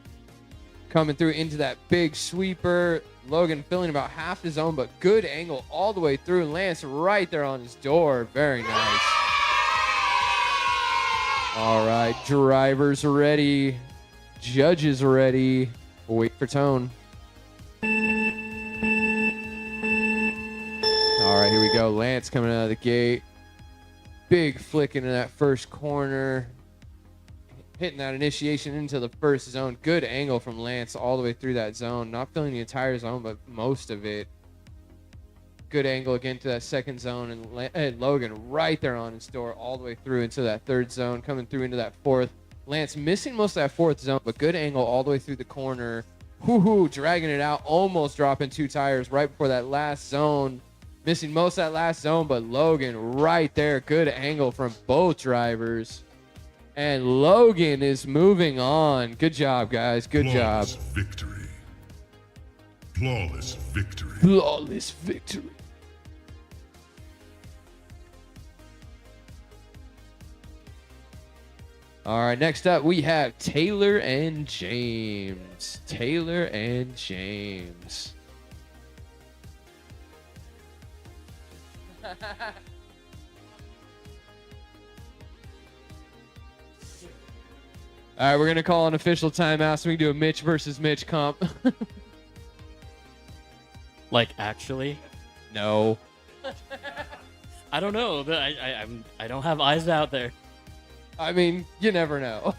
Coming through into that big sweeper. Logan filling about half the zone, but good angle all the way through. Lance right there on his door. Very nice. All right, drivers ready. Judges ready. We'll wait for tone. All right, here we go. Lance coming out of the gate. Big flick into that first corner. Hitting that initiation into the first zone. Good angle from Lance all the way through that zone. Not filling the entire zone, but most of it. Good angle again to that second zone. And Logan right there on his door all the way through into that third zone. Coming through into that fourth. Lance missing most of that fourth zone, but good angle all the way through the corner. Whoo-hoo, dragging it out. Almost dropping 2 tires right before that last zone. Missing most of that last zone, but Logan right there. Good angle from both drivers. And Logan is moving on. Good job, guys. Good job. Flawless victory. Flawless victory. Flawless victory. All right, next up we have Taylor and James. Taylor and James. All right, we're going to call an official timeout so we can do a Mitch versus Mitch comp. Like, actually? No. I don't know. I don't have eyes out there. I mean, you never know.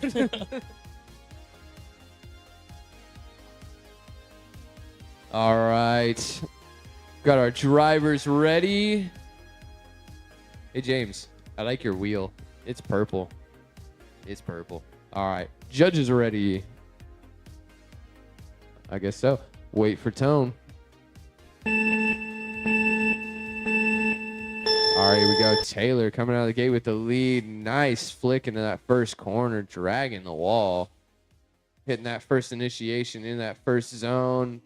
All right. Got our drivers ready. Hey, James, I like your wheel. It's purple. It's purple. All right. Judges are ready. I guess so. Wait for tone. All right, here we go. Taylor coming out of the gate with the lead. Nice flick into that first corner, dragging the wall. Hitting that first initiation in that first zone.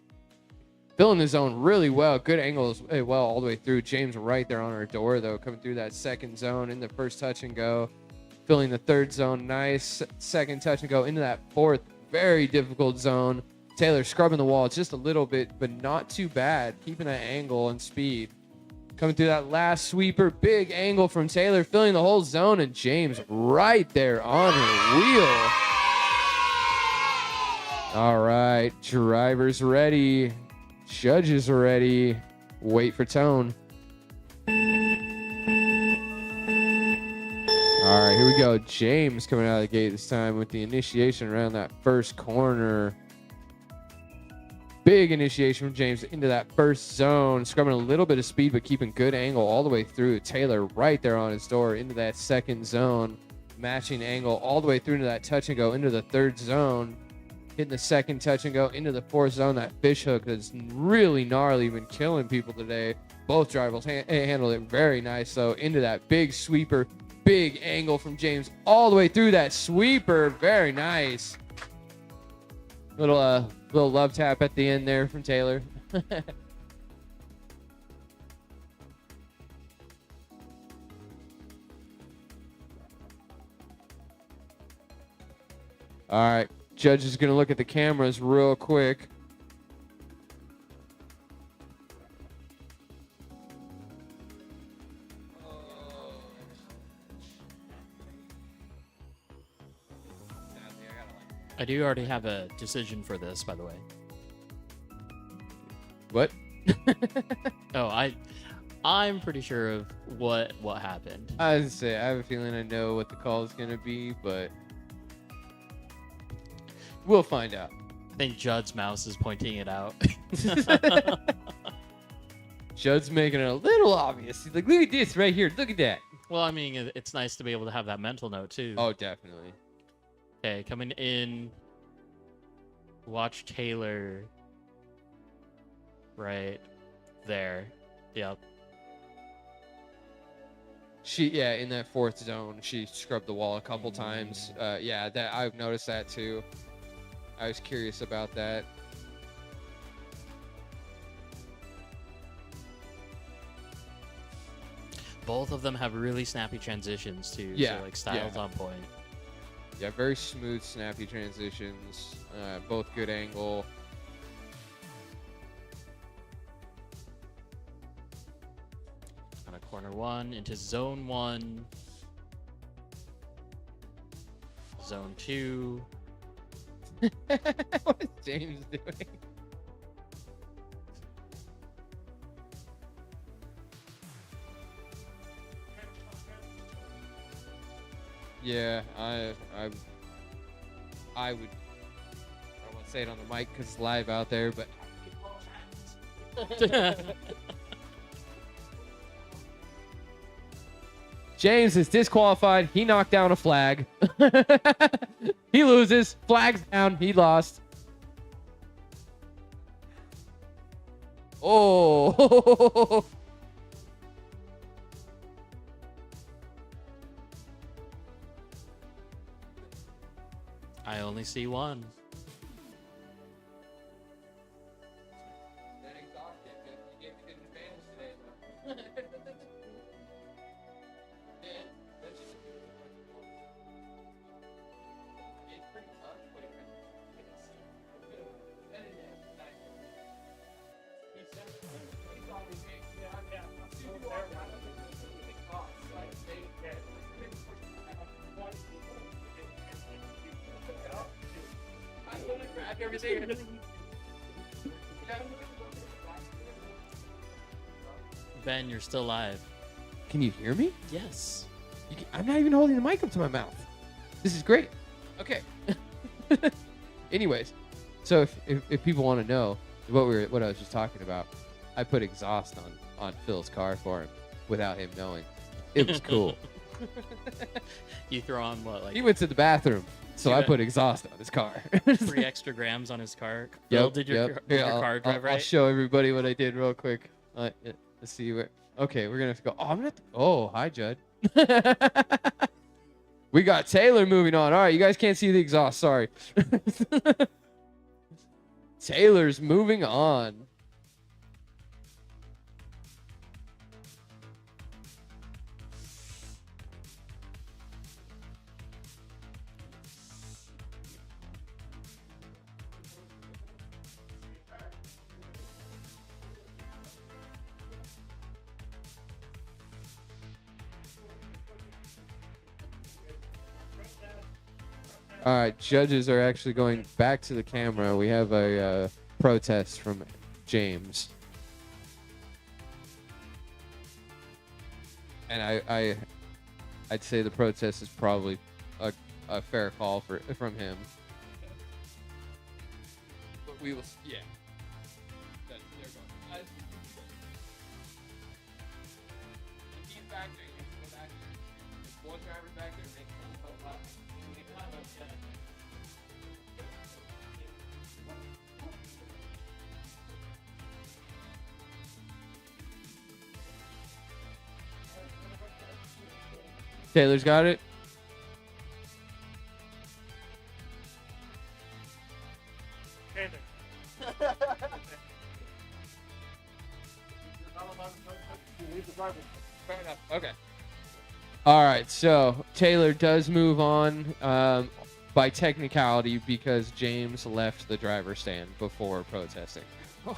Filling the zone really well. Good angles well all the way through. James right there on our door, though, coming through that second zone in the first touch and go. Filling the third zone. Nice second touch and go into that fourth. Very difficult zone. Taylor scrubbing the wall just a little bit, but not too bad. Keeping that angle and speed. Coming through that last sweeper. Big angle from Taylor, filling the whole zone, and James right there on her wheel. All right, drivers ready. Judges are ready. Wait for tone. All right, here we go. James coming out of the gate this time with the initiation around that first corner. Big initiation from James into that first zone. Scrubbing a little bit of speed, but keeping good angle all the way through. Taylor right there on his door into that second zone. Matching angle all the way through to that touch and go into the third zone. Hitting the second touch and go into the fourth zone. That fish hook that's really gnarly. Been killing people today. Both drivers handled it very nice, though. Into that big sweeper. Big angle from James all the way through that sweeper. Very nice. Little love tap at the end there from Taylor. All right. Judge is going to look at the cameras real quick. I do already have a decision for this, by the way. What? Oh, I'm pretty sure of what happened. I was gonna say, I have a feeling I know what the call is going to be, but we'll find out. I think Judd's mouse is pointing it out. Judd's making it a little obvious. He's like, look at this right here. Look at that. Well, I mean, it's nice to be able to have that mental note, too. Oh, definitely. Okay, coming in. Watch Taylor. Right there. Yep. Yeah, in that fourth zone, she scrubbed the wall a couple times. Yeah, that I've noticed that too. I was curious about that. both of them have really snappy transitions too. Yeah, So like styles yeah. on point. Yeah, very smooth, snappy transitions. Both good angle. On a corner 1 into zone 1. Zone 2. What is James doing? Yeah, I would. I don't want to say it on the mic because it's live out there, but James is disqualified. He knocked down a flag. He loses. Flag's down. He lost. Oh. I only see one. Ben, you're still live. Can you hear me? Yes. I'm not even holding the mic up to my mouth. This is great. Okay. Anyways, so if people want to know what I was just talking about, I put exhaust on Phil's car for him without him knowing. It was cool. You throw on what, like He went to the bathroom, so You I got- put exhaust on his car. 3 extra grams on his car? Phil, did your Here, car drive right? I'll show everybody what I did real quick. Yeah, let's see where. Okay, we're gonna have to go. Oh, I'm gonna. Oh, hi, Judd. We got Taylor moving on. All right, you guys can't see the exhaust. Sorry. Taylor's moving on. All right, judges are actually going back to the camera. We have a protest from James, and I'd say the protest is probably a fair call from him. But we will, yeah. Taylor's got it. Fair enough. Okay. All right. So Taylor does move on by technicality because James left the driver's stand before protesting.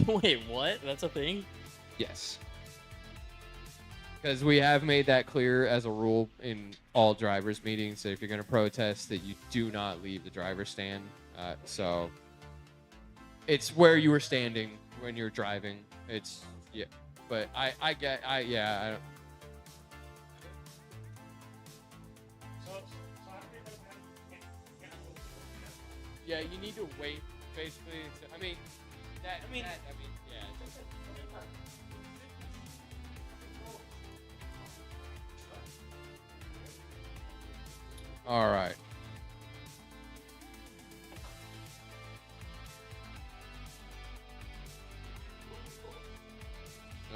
Wait, what? That's a thing? Yes. Because we have made that clear as a rule in all drivers' meetings that if you're going to protest, that you do not leave the driver's stand. So it's where you were standing when you're driving. It's, yeah. But I don't. Yeah, you need to wait, basically. I mean, yeah. All right.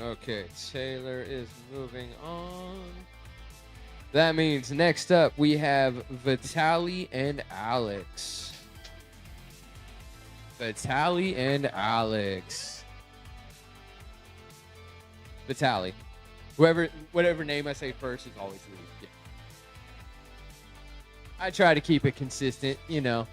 Okay, Taylor is moving on. That means next up we have Vitaly and Alex. Vitaly. Whatever name I say first is always lead. Yeah. I try to keep it consistent, you know.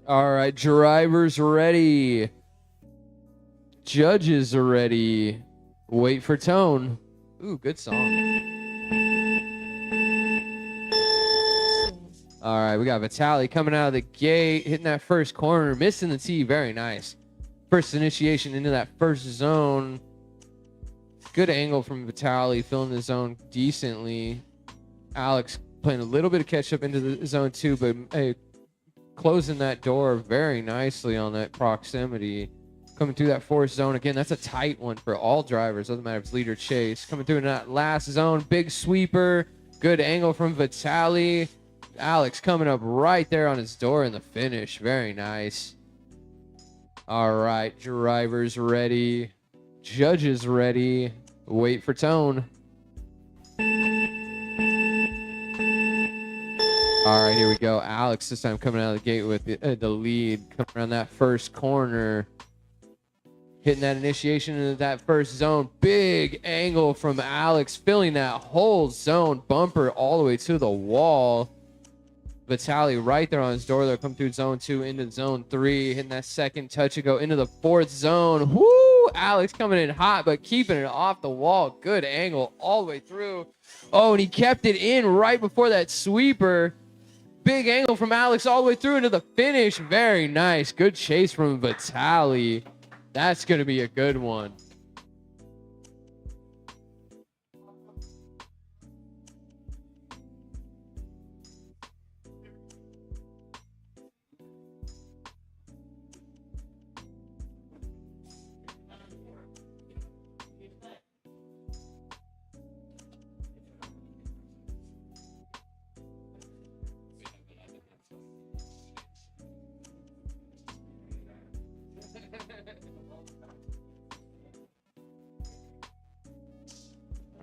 All right, drivers ready. Judges are ready. Wait for tone. Ooh, good song. All right, we got Vitaly coming out of the gate, hitting that first corner, missing the tee. Very nice. First initiation into that first zone. Good angle from Vitaly, filling the zone decently. Alex playing a little bit of catch up into the zone too, but hey, closing that door very nicely on that proximity. Coming through that fourth zone. Again, that's a tight one for all drivers. Doesn't matter if it's lead or chase. Coming through in that last zone. Big sweeper. Good angle from Vitaly. Alex coming up right there on his door in the finish. Very nice. All right, drivers ready. Judges ready. Wait for tone. All right, here we go. Alex this time coming out of the gate with the lead. Coming around that first corner. Hitting that initiation into that first zone. Big angle from Alex. Filling that whole zone. Bumper all the way to the wall. Vitaly right there on his door. They'll come through zone 2 into zone 3. Hitting that second touch and go into the fourth zone. Woo! Alex coming in hot, but keeping it off the wall. Good angle all the way through. Oh, and he kept it in right before that sweeper. Big angle from Alex all the way through into the finish. Very nice. Good chase from Vitaly. That's going to be a good one.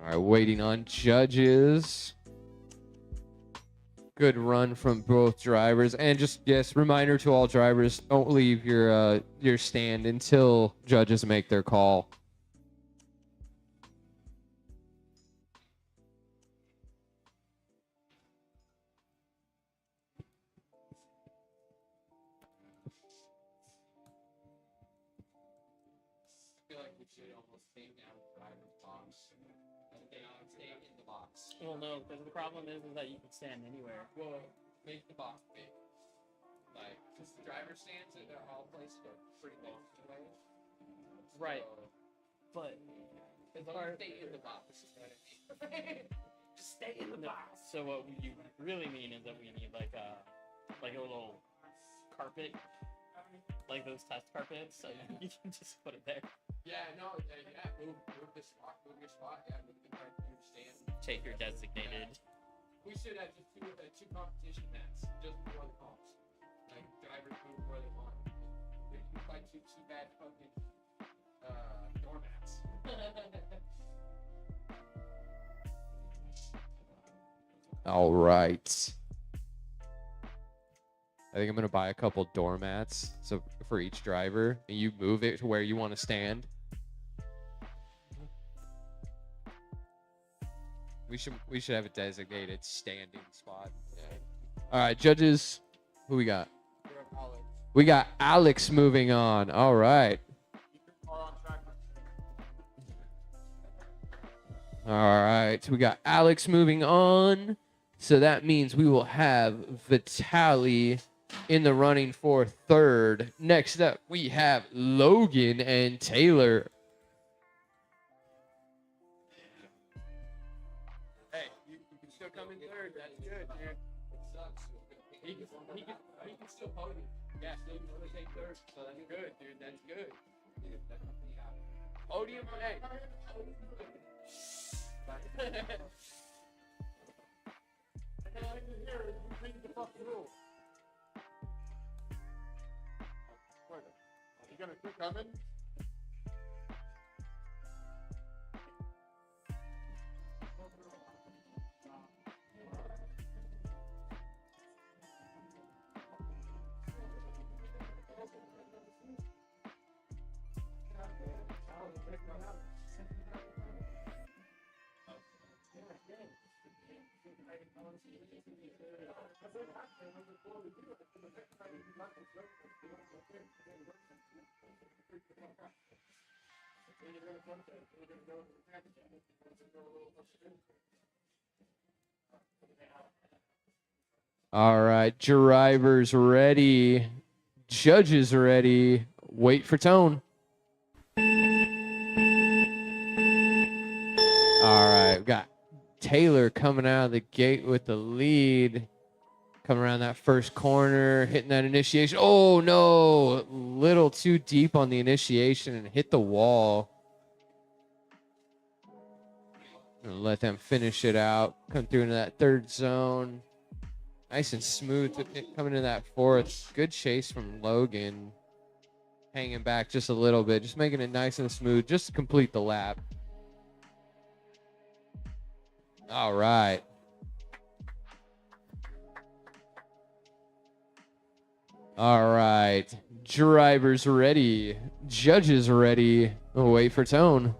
All right, waiting on judges. Good run from both drivers. And just, yes, reminder to all drivers, don't leave your stand until judges make their call. I feel like we should almost take down the driver's box. Stay in the box. Well, no, because the problem is that you can stand anywhere. Well, make the box big. Like, because the driver stands that they're all placed are pretty big anyway. Right. So, But as long as they stay in the box, you know what I mean? Just stay in the box. So what you really mean is that we need like a little carpet, like those test carpets, so you can just put it there. Yeah, no, yeah, move the spot, move your spot, yeah, move the carpet, move your stand. Take your designated. We should have just two competition mats just before the calls. Like drivers move where they want. We can find two bad fucking doormats. All right. I think I'm gonna buy a couple doormats so for each driver, and you move it to where you want to stand. We should have a designated standing spot. Yeah. All right, judges, who we got? We got Alex moving on. All right. All right, we got Alex moving on. So that means we will have Vitaly in the running for third. Next up, we have Logan and Taylor. He can still podium. Yeah, still only take third. So that's good, dude. That's good. Podium, hey. You gonna keep coming? All right, drivers ready, judges ready. Wait for tone. All right, we got Taylor coming out of the gate with the lead. Coming around that first corner, hitting that initiation. Oh no, little too deep on the initiation and hit the wall. Gonna let them finish it out. Come through into that third zone. Nice and smooth coming into that fourth. Good chase from Logan. Hanging back just a little bit. Just making it nice and smooth just to complete the lap. All right. All right. Drivers ready. Judges ready. Wait for tone.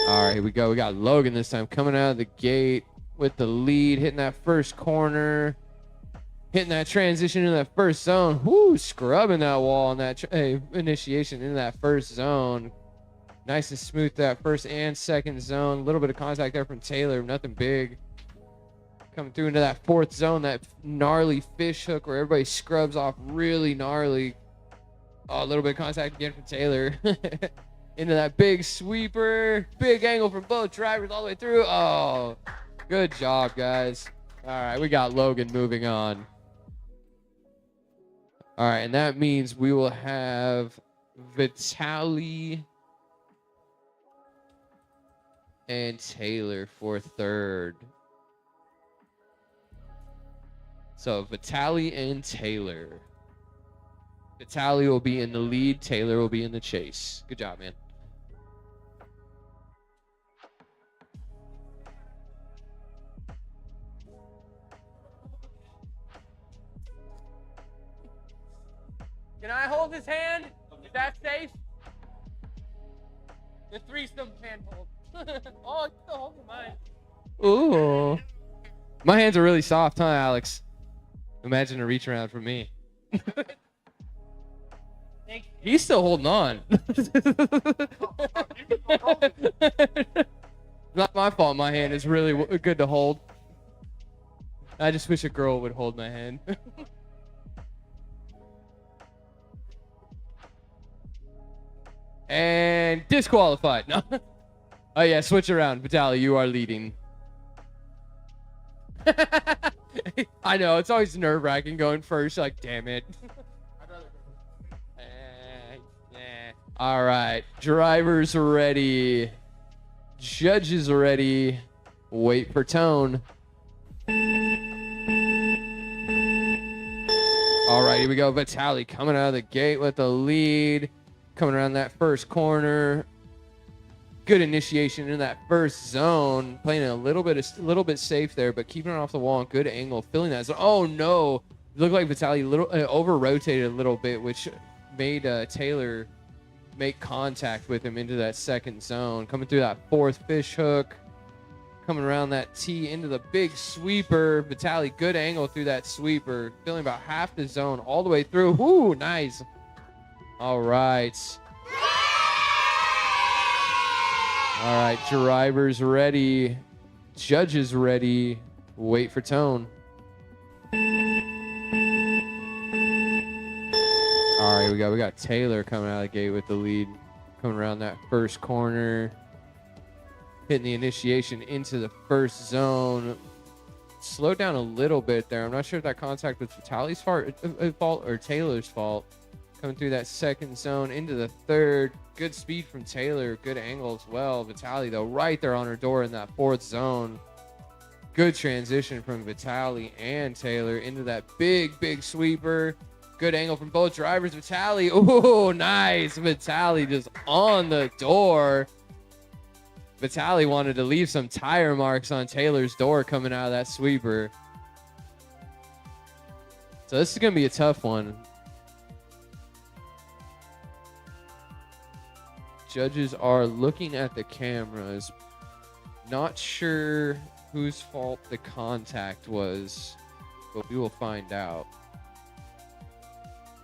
All right, here we go. We got Logan this time coming out of the gate with the lead, hitting that first corner, hitting that transition into that first zone. Whoo, scrubbing that wall on that initiation into that first zone. Nice and smooth that first and second zone. A little bit of contact there from Taylor, nothing big. Coming through into that fourth zone, that gnarly fish hook where everybody scrubs off really gnarly. Oh, a little bit of contact again from Taylor. Into that big sweeper. Big angle from both drivers all the way through. Oh, good job, guys. All right, we got Logan moving on. All right, and that means we will have Vitaly and Taylor for third. So Vitaly and Taylor. Vitaly will be in the lead. Taylor will be in the chase. Good job, man. Can I hold his hand? Is that safe? The threesome hand hold. Oh, it's still holding mine. Ooh. My hands are really soft, huh, Alex? Imagine a reach around from me. He's still holding on. Not my fault. My hand is really good to hold. I just wish a girl would hold my hand. And disqualified. No. Oh yeah, switch around. Vitaly, you are leading. I know, it's always nerve-wracking going first. Like, damn it. All right, drivers ready. Judges ready. Wait for tone. All right, here we go. Vitaly coming out of the gate with the lead. Coming around that first corner. Good initiation in that first zone. Playing it a little bit safe there, but keeping it off the wall and good angle. Filling that zone. Oh no! It looked like Vitaly over rotated a little bit, which made Taylor make contact with him into that second zone. Coming through that fourth fish hook. Coming around that tee into the big sweeper. Vitaly, good angle through that sweeper. Filling about half the zone all the way through. Whoo, nice. All right. All right, drivers ready. Judges ready. Wait for tone. All right, we got Taylor coming out of the gate with the lead. Coming around that first corner. hitting the initiation into the first zone. Slowed down a little bit there. I'm not sure if that contact was Vitaly's fault or Taylor's fault. Coming through that second zone into the third. Good speed from Taylor. Good angle as well. Vitaly, though, right there on her door in that fourth zone. Good transition from Vitaly and Taylor into that big sweeper. Good angle from both drivers. Vitaly, oh, nice. Vitaly just on the door. Vitaly wanted to leave some tire marks on Taylor's door coming out of that sweeper. So this is going to be a tough one. Judges are looking at the cameras. Not sure whose fault the contact was, but we will find out.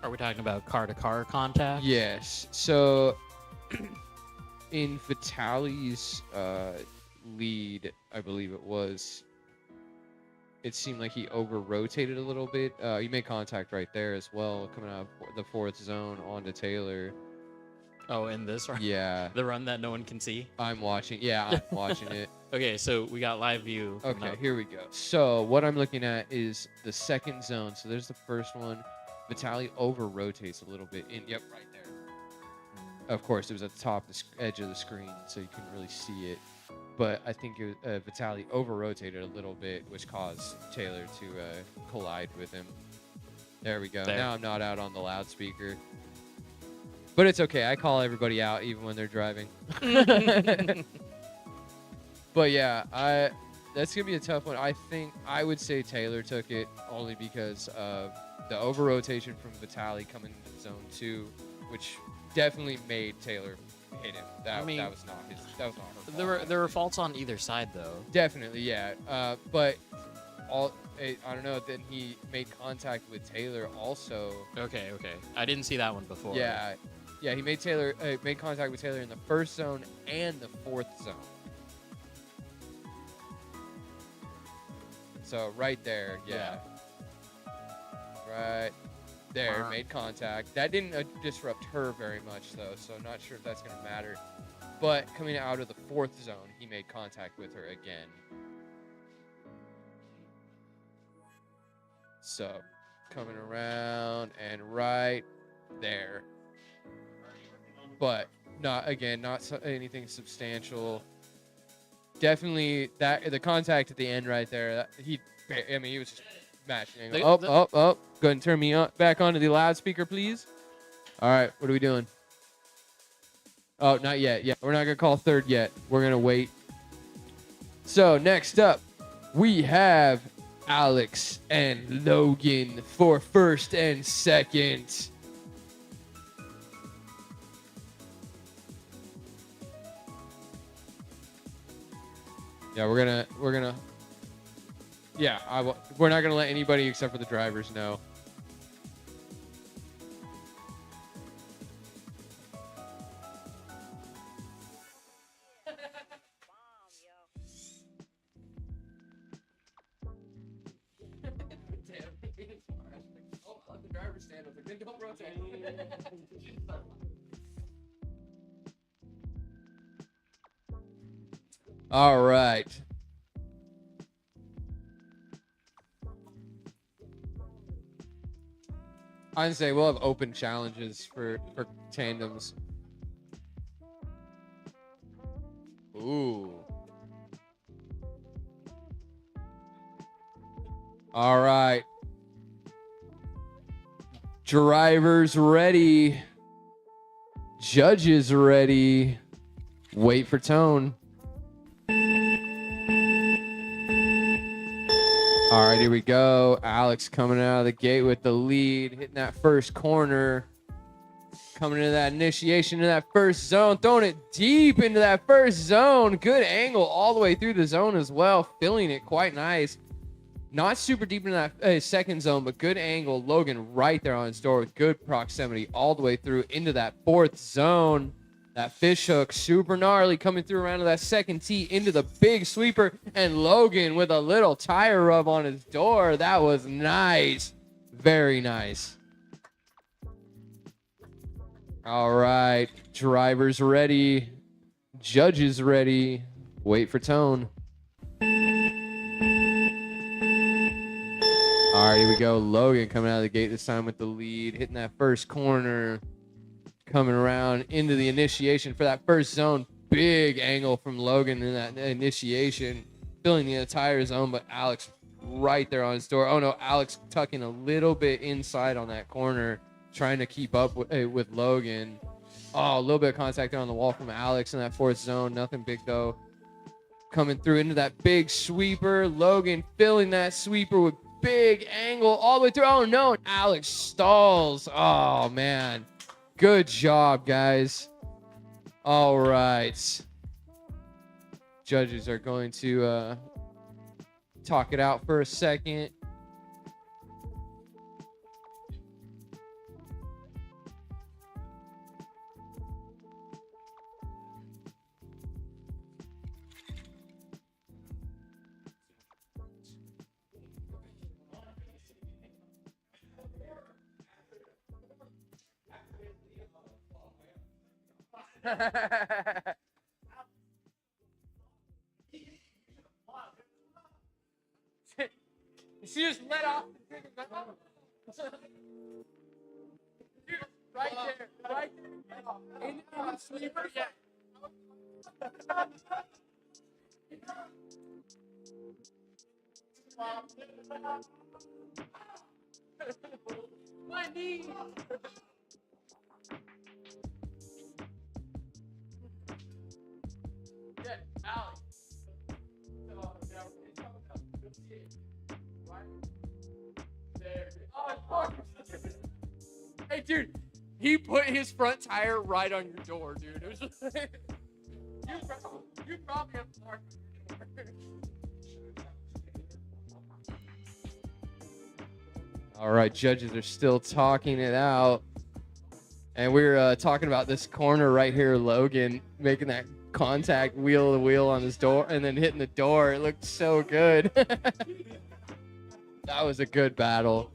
Are we talking about car-to-car contact? Yes. So in Vitaly's lead, I believe it was, it seemed like he over-rotated a little bit. He made contact right there as well, coming out of the fourth zone onto Taylor. Oh, in this run? Yeah. The run that no one can see? I'm watching. Yeah, I'm watching it. Okay, so we got live view. Okay, here we go. So what I'm looking at is the second zone. So there's the first one. Vitaly over-rotates a little bit. Yep, right there. Of course, it was at the top, edge of the screen, so you couldn't really see it. But I think Vitaly over-rotated a little bit, which caused Taylor to collide with him. There we go. There. Now I'm not out on the loudspeaker. But it's okay. I call everybody out even when they're driving. But yeah, that's going to be a tough one. I think I would say Taylor took it only because of the over-rotation from Vitaly coming into zone 2, which definitely made Taylor hit him. That was not his. That was not her fault. There were faults on either side, though. Definitely, yeah. But I don't know. Then he made contact with Taylor also. Okay. I didn't see that one before. Yeah, he made contact with Taylor in the first zone and the fourth zone. So right there, yeah. Right there, made contact. That didn't disrupt her very much, though, so I'm not sure if that's going to matter. But coming out of the fourth zone, he made contact with her again. So coming around and right there. But not anything substantial. Definitely the contact at the end right there. He was just matching. Go ahead and turn me back onto the loudspeaker, please. All right, what are we doing? Oh, not yet. Yeah, we're not gonna call third yet. We're gonna wait. So next up, we have Alex and Logan for first and second. Yeah, we're gonna. Yeah, we're not gonna let anybody except for the drivers know. All right. I'd say we'll have open challenges for tandems. Ooh. All right. Drivers ready. Judges ready. Wait for tone. All right, here we go. Alex coming out of the gate with the lead, hitting that first corner. Coming into that initiation into that first zone, throwing it deep into that first zone. Good angle all the way through the zone as well, filling it quite nice. Not super deep into that second zone, but good angle. Logan right there on his door with good proximity all the way through into that fourth zone. That fish hook, super gnarly, coming through around to that second tee into the big sweeper. And Logan with a little tire rub on his door. That was nice. Very nice. All right. Drivers ready. Judges ready. Wait for Tone. All right, here we go. Logan coming out of the gate this time with the lead, hitting that first corner, coming around into the initiation for that first zone. Big angle from Logan in that initiation, filling the entire zone, but Alex right there on his door. Oh no, Alex tucking a little bit inside on that corner, trying to keep up with Logan. Oh, a little bit of contact there on the wall from Alex in that fourth zone. Nothing big though. Coming through into that big sweeper. Logan filling that sweeper with big angle all the way through. Oh no, Alex stalls. Oh man. Good job, guys. All right. Judges are going to talk it out for a second. She just let off the trigger. Right there. Right there. In the sleeper. Yeah. My knee. Yeah, Alex. Hey, dude, he put his front tire right on your door, dude. It was just like, you probably have to mark your door. All right, judges are still talking it out. And we're talking about this corner right here, Logan making that contact wheel to wheel on his door and then hitting the door. It looked so good. That was a good battle.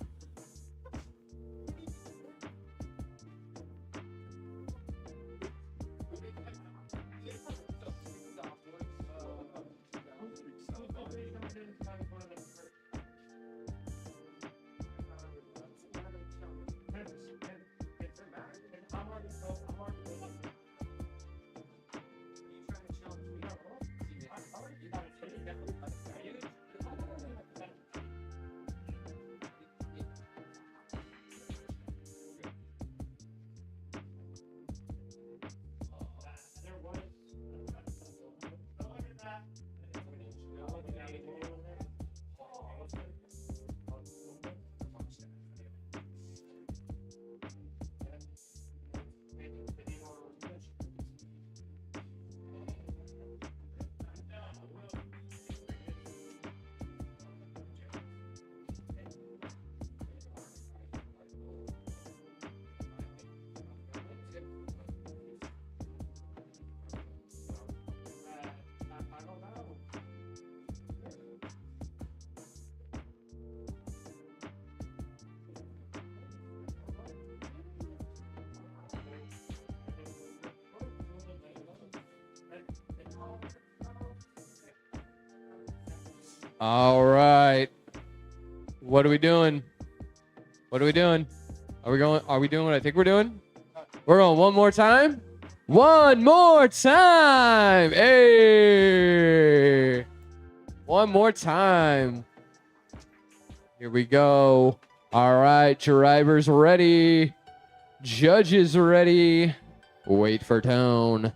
All right. What are we doing? What are we doing? Are we doing what I think we're doing? We're going one more time. One more time. Hey. One more time. Here we go. All right. Drivers ready. Judges ready. Wait for tone.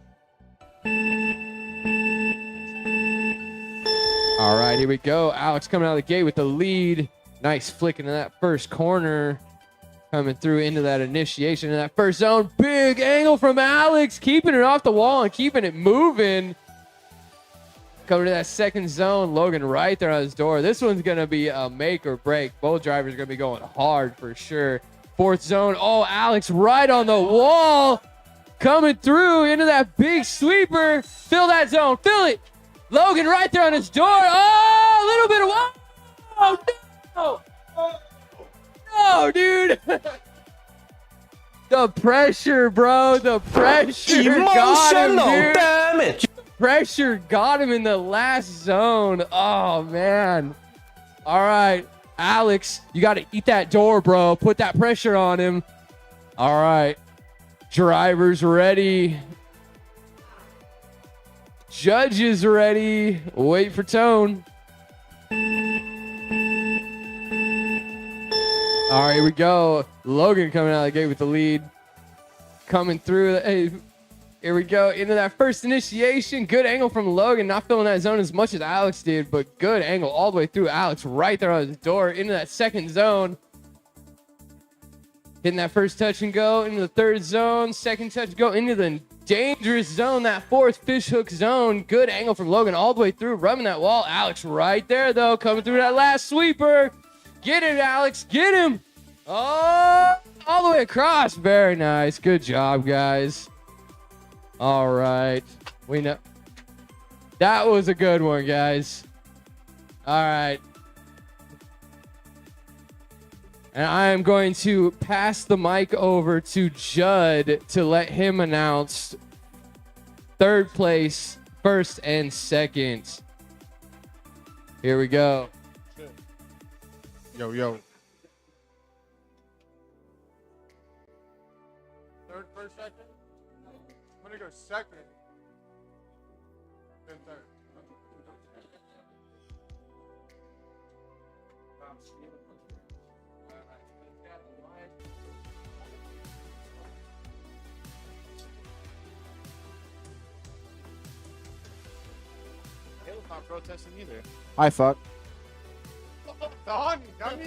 All right, here we go. Alex coming out of the gate with the lead. Nice flick into that first corner. Coming through into that initiation in that first zone. Big angle from Alex. Keeping it off the wall and keeping it moving. Coming to that second zone. Logan right there on his door. This one's going to be a make or break. Both drivers are going to be going hard for sure. Fourth zone. Oh, Alex right on the wall. Coming through into that big sweeper. Fill that zone. Fill it. Logan right there on his door. Oh, a little bit of oh no, no, dude. The pressure, bro. The pressure got him, dude. Damage. Pressure got him in the last zone. Oh, man. All right, Alex, you got to eat that door, bro. Put that pressure on him. All right. Drivers ready. Judges ready. Wait for tone. All right, here we go. Logan coming out of the gate with the lead. Coming through. Hey, here we go. Into that first initiation. Good angle from Logan. Not filling that zone as much as Alex did, but good angle all the way through. Alex right there on his door. Into that second zone. Hitting that first touch and go. Into the third zone. Second touch go into the dangerous zone. That fourth fish hook zone. Good angle from Logan all the way through. Rubbing that wall. Alex right there, though. Coming through that last sweeper. Get it, Alex. Get him. Oh, all the way across. Very nice. Good job, guys. All right. We know. That was a good one, guys. All right. And I am going to pass the mic over to Judd to let him announce third place, first, and second. Here we go. Yo. Third, first, second? I'm going to go second. Then third. Caleb's not protesting either. I fuck. Don, dummy.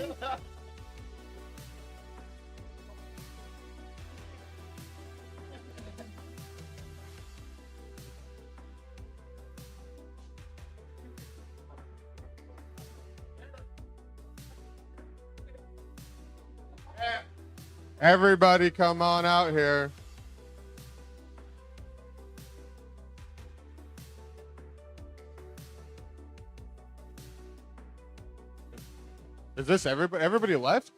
Everybody come on out here. Is this everybody? Everybody left?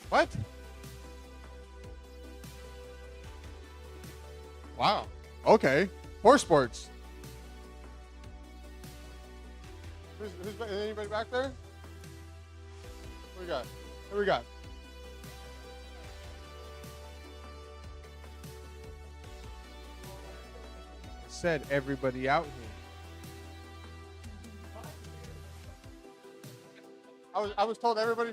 What? Wow. Okay. Horse sports. Anybody back there? What we got? What we got? Said everybody out here. I was told everybody.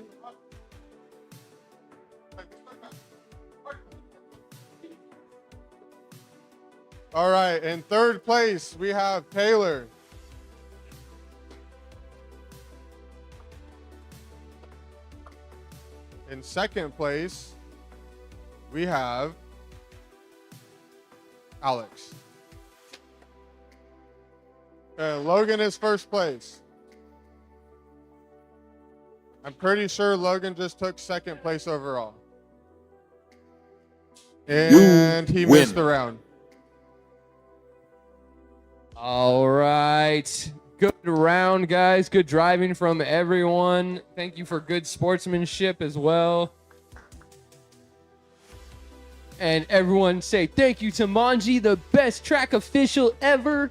All right, in third place we have Taylor. In second place we have Alex. Logan is first place. I'm pretty sure Logan just took second place overall. And he missed the round. All right. Good round, guys. Good driving from everyone. Thank you for good sportsmanship as well. And everyone say thank you to Manji, the best track official ever.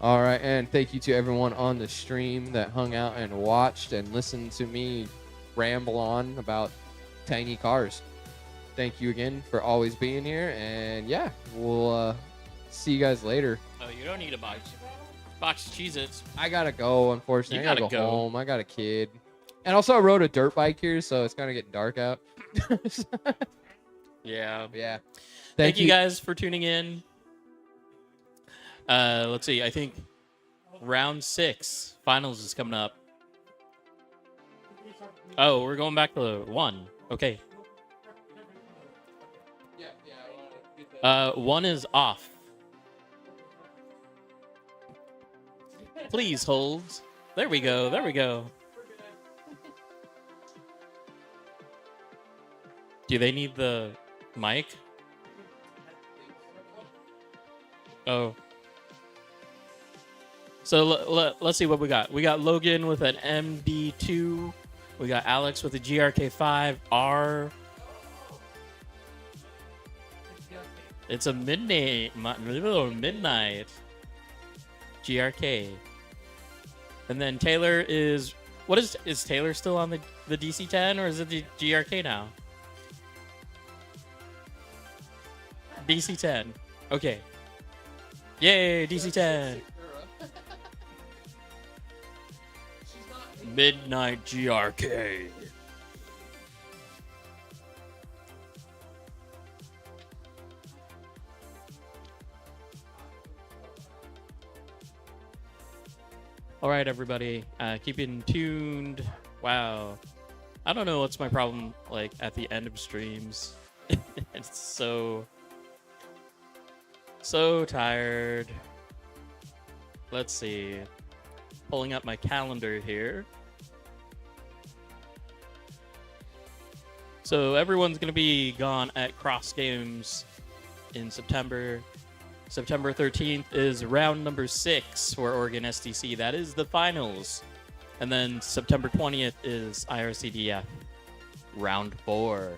All right, and thank you to everyone on the stream that hung out and watched and listened to me ramble on about tiny cars. Thank you again for always being here, and yeah, we'll see you guys later. Oh, you don't need a box. Box of Cheez-Its. I gotta go, unfortunately. You I gotta gotta go go. home. I got a kid. And also, I rode a dirt bike here, so it's kind of getting dark out. Yeah. Yeah. Thank you guys for tuning in. Let's see. I think round 6 finals is coming up. Oh, we're going back to 1. Okay. 1 is off. Please hold. There we go. There we go. Do they need the mic? Oh. So let's see what we got. We got Logan with an MD2. We got Alex with a GRK5R. It's a midnight GRK. And then Taylor is Taylor still on the DC-10 or is it the GRK now? DC-10. Okay. Yay, DC-10. Midnight GRK. All right, everybody, keeping tuned. Wow, I don't know what's my problem like at the end of streams. It's so tired. Let's see. Pulling up my calendar here. So everyone's gonna be gone at Cross Games in September. September 13th is round number 6 for Oregon SDC. That is the finals. And then September 20th is IRCDF round 4.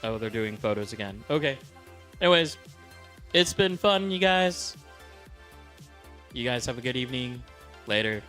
Oh, they're doing photos again. Okay. Anyways, it's been fun, you guys. You guys have a good evening. Later.